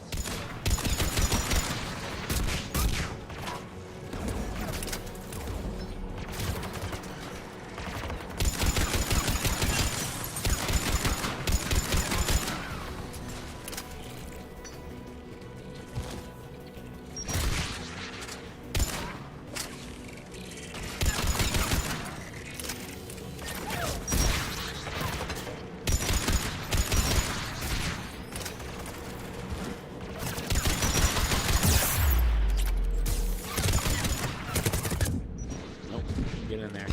Speaker 1: Nope. Get in there.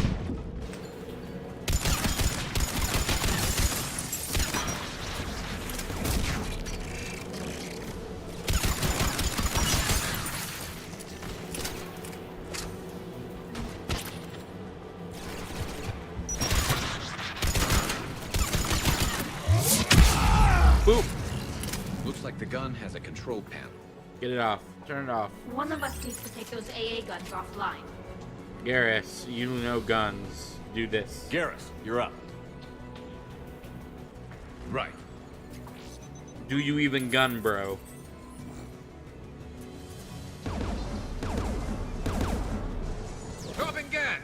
Speaker 19: gun has a control panel.
Speaker 1: Get it off. Turn it off.
Speaker 7: One of us needs to take those AA guns offline.
Speaker 1: Garrus, you know guns. Do this.
Speaker 13: Garrus, you're up.
Speaker 19: Right.
Speaker 1: Do you even gun, bro?
Speaker 19: Dropping gas!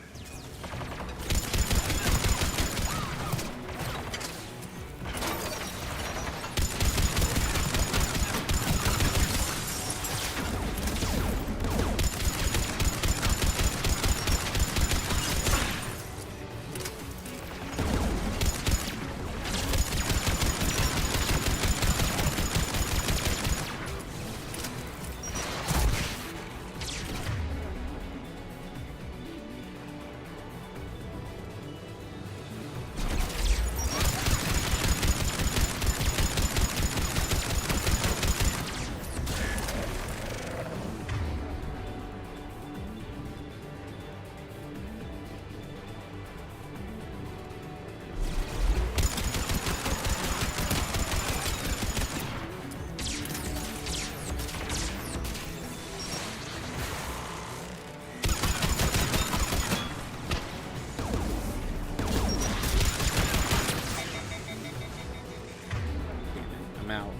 Speaker 1: I'm out.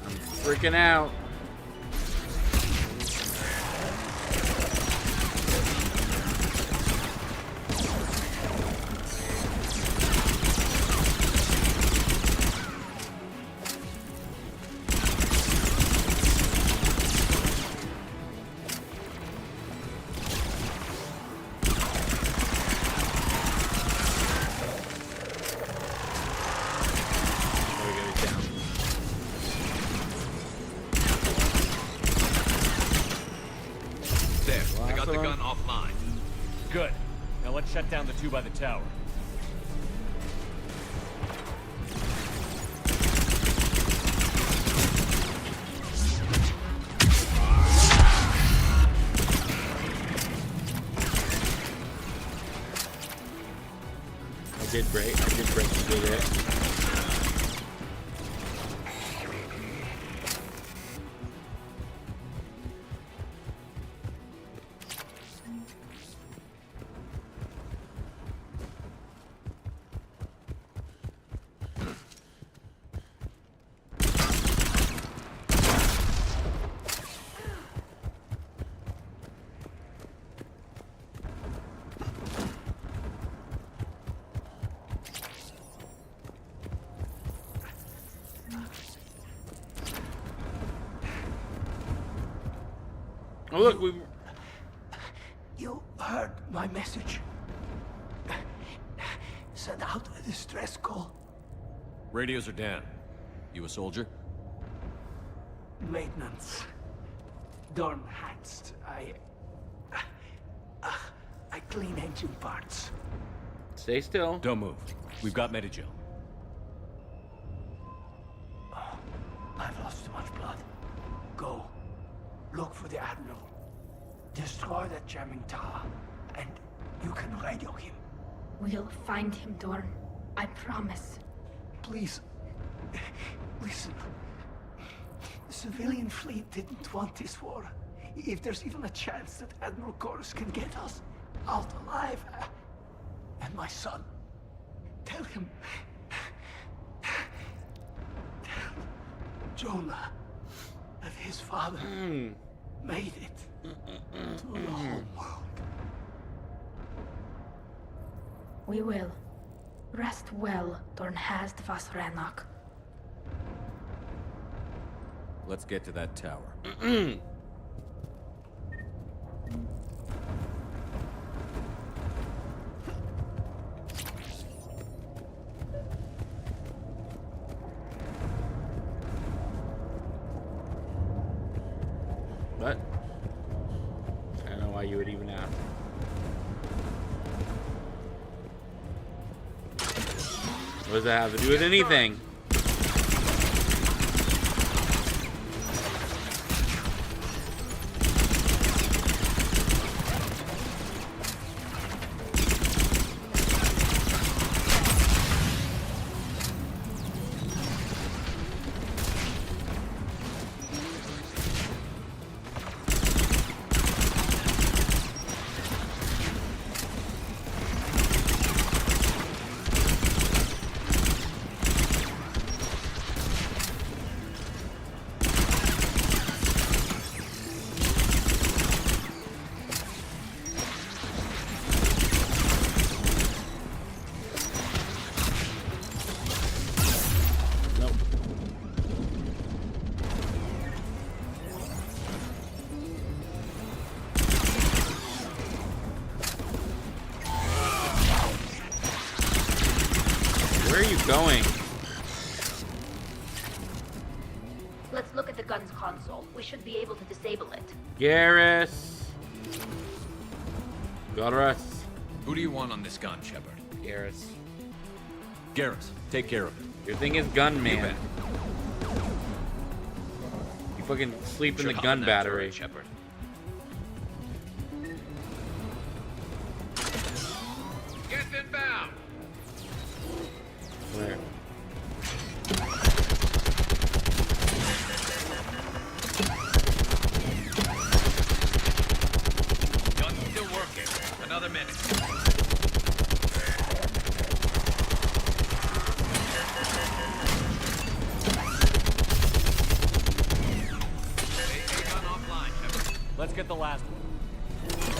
Speaker 1: I'm freaking out.
Speaker 19: I got the gun offline.
Speaker 13: Good. Now let's shut down the two by the tower.
Speaker 1: I did break through it. Oh look, we...
Speaker 6: You heard my message. Send out a distress call.
Speaker 13: Radios are down. You a soldier?
Speaker 6: Maintenance. Dorn Hanst. I clean engine parts.
Speaker 1: Stay still.
Speaker 13: Don't move. We've got Medigel.
Speaker 6: I've lost too much blood. Go. Look for the Admiral. Destroy that jamming tower, and you can radio him.
Speaker 7: We'll find him, Dorn. I promise.
Speaker 6: Please, listen. The civilian fleet didn't want this war. If there's even a chance that Admiral Chorus can get us out alive, and my son, tell him. Tell Jonah that his father made it to the home world.
Speaker 7: We will. Rest well, Dorn Hast vas Rannoch.
Speaker 13: Let's get to that tower.
Speaker 1: What? I don't know why you would even ask. What does that have to do with anything? going?
Speaker 7: Let's look at the gun's console. We should be able to disable it.
Speaker 1: Garrus. Garrus.
Speaker 19: Who do you want on this gun, Shepard?
Speaker 1: Garrus.
Speaker 13: Garrus, take care of it.
Speaker 1: Your thing is gun man.
Speaker 19: You bet.
Speaker 1: You fucking sleep in the
Speaker 19: Sure,
Speaker 1: gun
Speaker 19: hop in that
Speaker 1: battery.
Speaker 19: turret, Shepard. Get inbound.
Speaker 1: Where?
Speaker 19: Gun's still working. Another minute.
Speaker 13: Let's get the last one.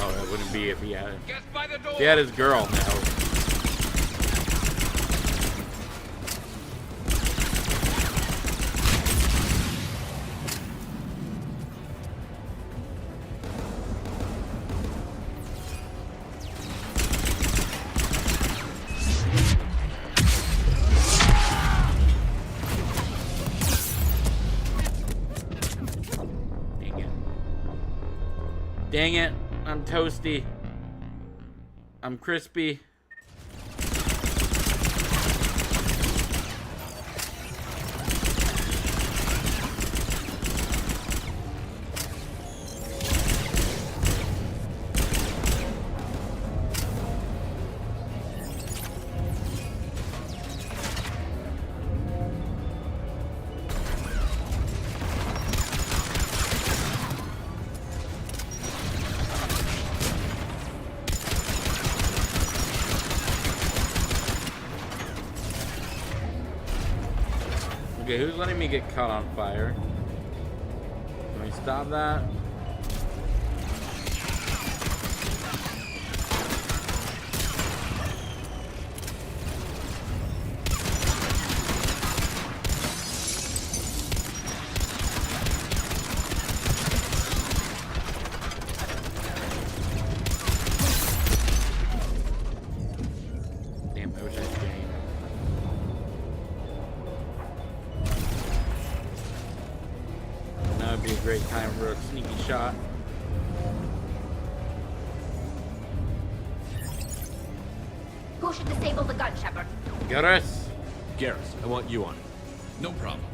Speaker 1: Oh, that wouldn't be if he had it.
Speaker 19: Guess by the door.
Speaker 1: He had his girl now. Dang it, I'm toasty. I'm crispy. Okay, who's letting me get caught on fire? Can we stop that? Damn, I wish I had game. That would be a great time for a sneaky shot.
Speaker 7: Who should disable the gun, Shepard?
Speaker 1: Garrus.
Speaker 13: Garrus, I want you on it.
Speaker 19: No problem.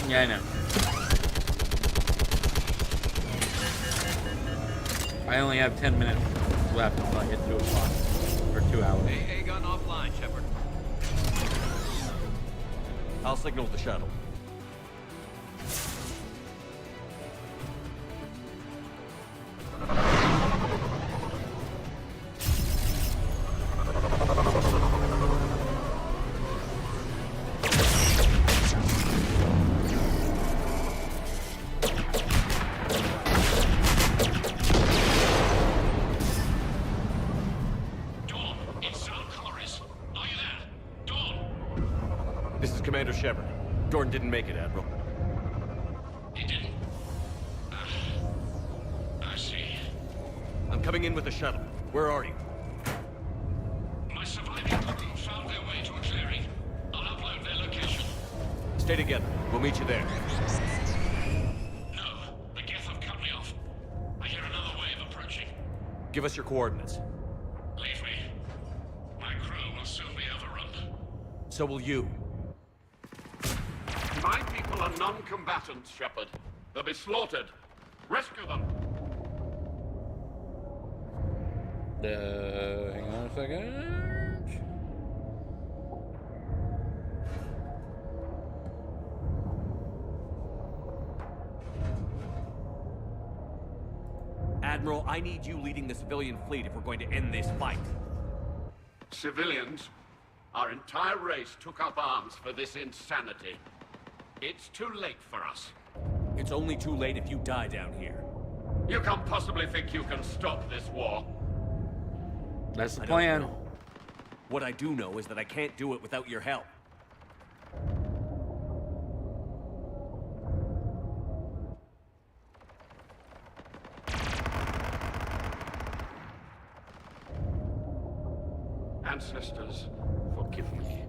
Speaker 1: Yeah, I know. I only have 10 minutes left until I hit 2 o'clock. Or 2 hours.
Speaker 19: AA gun offline, Shepard.
Speaker 13: I'll signal the shuttle. This is Commander Shepard. Gordon didn't make it, Admiral.
Speaker 19: He didn't. I see.
Speaker 13: I'm coming in with the shuttle. Where are you?
Speaker 19: My surviving crew found their way to a clearing. I'll upload their location.
Speaker 13: Stay together. We'll meet you there.
Speaker 19: No, the Geth have cut me off. I hear another wave approaching.
Speaker 13: Give us your coordinates.
Speaker 19: Leave me. My crew will soon be overrun.
Speaker 13: So will you.
Speaker 20: My people are non-combatants, Shepard. They'll be slaughtered. Rescue them.
Speaker 1: Hang on a second.
Speaker 13: Admiral, I need you leading the civilian fleet if we're going to end this fight.
Speaker 20: Civilians, our entire race took up arms for this insanity. It's too late for us.
Speaker 13: It's only too late if you die down here.
Speaker 20: You can't possibly think you can stop this war.
Speaker 1: That's the
Speaker 13: I
Speaker 1: plan.
Speaker 13: don't know. What I do know is that I can't do it without your help.
Speaker 20: Ancestors, forgive me.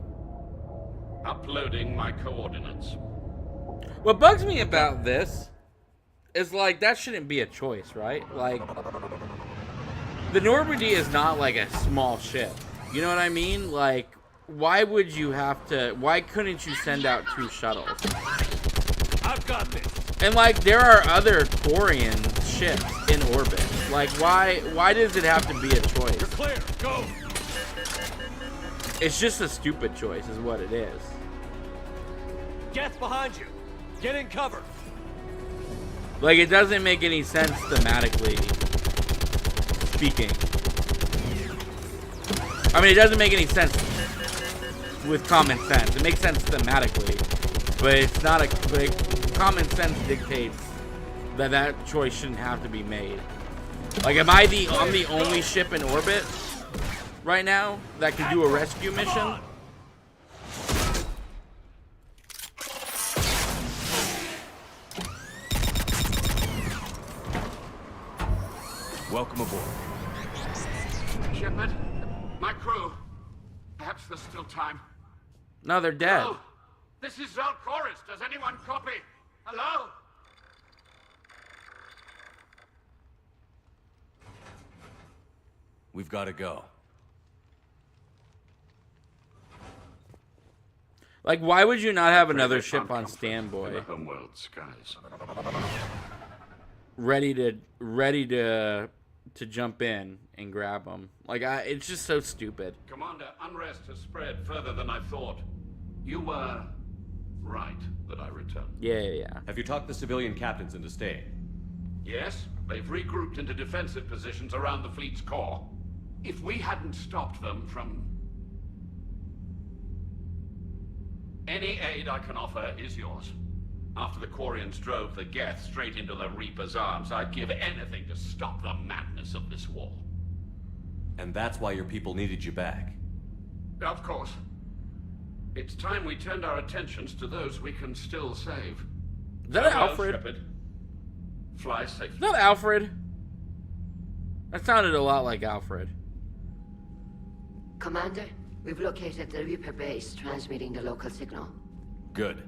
Speaker 20: Uploading my coordinates.
Speaker 1: What bugs me about this is, like, that shouldn't be a choice, right? Like, the Normandy is not like a small ship. You know what I mean? Like, why would you have to... Why couldn't you send out 2 shuttles?
Speaker 13: I've got this.
Speaker 1: And, like, there are other Quarian ships in orbit. Like, why does it have to be a choice?
Speaker 13: You're clear. Go.
Speaker 1: It's just a stupid choice is what it is.
Speaker 13: Geth behind you. Get in cover.
Speaker 1: Like, it doesn't make any sense thematically speaking. I mean, it doesn't make any sense with common sense. It makes sense thematically, but it's not a... But common sense dictates that that choice shouldn't have to be made. Like, I'm the only ship in orbit right now that can do a rescue mission?
Speaker 13: Welcome aboard.
Speaker 20: Shepard, my crew. Perhaps there's still time.
Speaker 1: No, they're dead.
Speaker 20: Hello? This is Zalcoris. Does anyone copy? Hello?
Speaker 13: We've got to go.
Speaker 1: Like, why would you not have another ship on standby?
Speaker 20: Homeworld skies.
Speaker 1: Ready to jump in and grab them. Like, it's just so stupid.
Speaker 20: Commander, unrest has spread further than I thought. You were right that I returned.
Speaker 1: Yeah.
Speaker 13: Have you talked the civilian captains into staying?
Speaker 20: Yes, they've regrouped into defensive positions around the fleet's core. If we hadn't stopped them from... Any aid I can offer is yours. After the Quarians drove the Geth straight into the Reaper's arms, I'd give anything to stop the madness of this war.
Speaker 13: And that's why your people needed you back.
Speaker 20: Of course. It's time we turned our attentions to those we can still save.
Speaker 1: Is that Alfred?
Speaker 20: Shepard. Fly safely.
Speaker 1: Is that Alfred? That sounded a lot like Alfred.
Speaker 14: Commander, we've located the Reaper base transmitting the local signal.
Speaker 13: Good.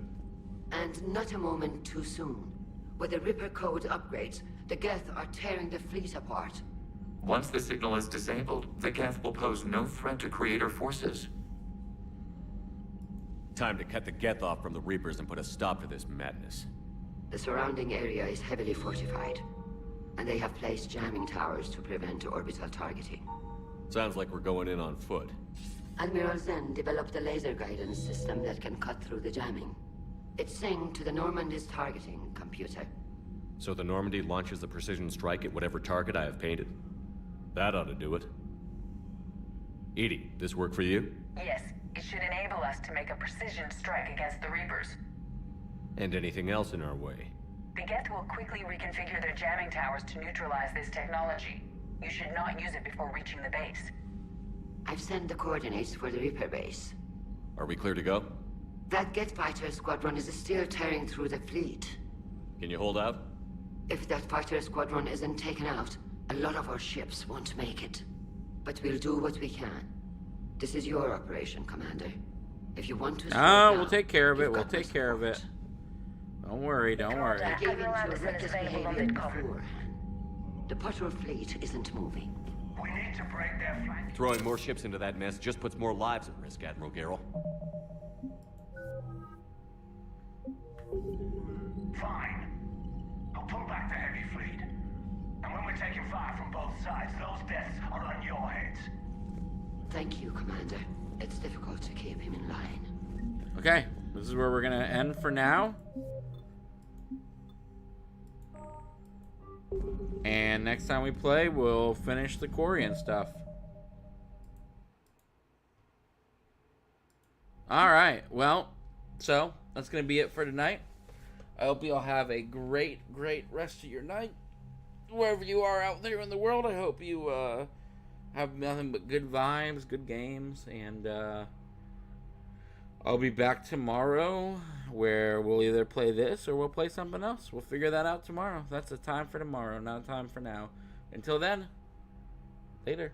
Speaker 14: And not a moment too soon. With the Reaper code upgrades, the Geth are tearing the fleet apart.
Speaker 10: Once the signal is disabled, the Geth will pose no threat to Creator forces.
Speaker 13: Time to cut the Geth off from the Reapers and put a stop to this madness.
Speaker 14: The surrounding area is heavily fortified, and they have placed jamming towers to prevent orbital targeting.
Speaker 13: Sounds like we're going in on foot.
Speaker 14: Admiral Zen developed a laser guidance system that can cut through the jamming. It's synced to the Normandy's targeting computer.
Speaker 13: So the Normandy launches a precision strike at whatever target I have painted? That ought to do it. Edie, this work for you?
Speaker 11: Yes, it should enable us to make a precision strike against the Reapers.
Speaker 13: And anything else in our way?
Speaker 11: The Geth will quickly reconfigure their jamming towers to neutralize this technology. You should not use it before reaching the base.
Speaker 14: I've sent the coordinates for the Reaper base.
Speaker 13: Are we clear to go?
Speaker 14: That Geth fighter squadron is still tearing through the fleet.
Speaker 13: Can you hold out?
Speaker 14: If that fighter squadron isn't taken out, a lot of our ships won't make it. But we'll do what we can. This is your operation, Commander. If you want to...
Speaker 1: We'll take care of it. We'll take care of it. Don't worry, don't worry.
Speaker 14: I gave into a reckless behavior beforehand. The patrol fleet isn't moving.
Speaker 5: We need to break their flank.
Speaker 13: Throwing more ships into that mess just puts more lives at risk, Admiral Garrel.
Speaker 5: Fine. I'll pull back the heavy fleet. And when we're taking fire from both sides, those deaths are on your heads.
Speaker 14: Thank you, Commander. It's difficult to keep him in line.
Speaker 1: Okay, this is where we're gonna end for now. And next time we play, we'll finish the Quarian stuff. Alright, well, so that's going to be it for tonight. I hope you all have a great rest of your night. Wherever you are out there in the world, I hope you have nothing but good vibes, good games, and I'll be back tomorrow where we'll either play this or we'll play something else. We'll figure that out tomorrow. That's a time for tomorrow, not a time for now. Until then, later.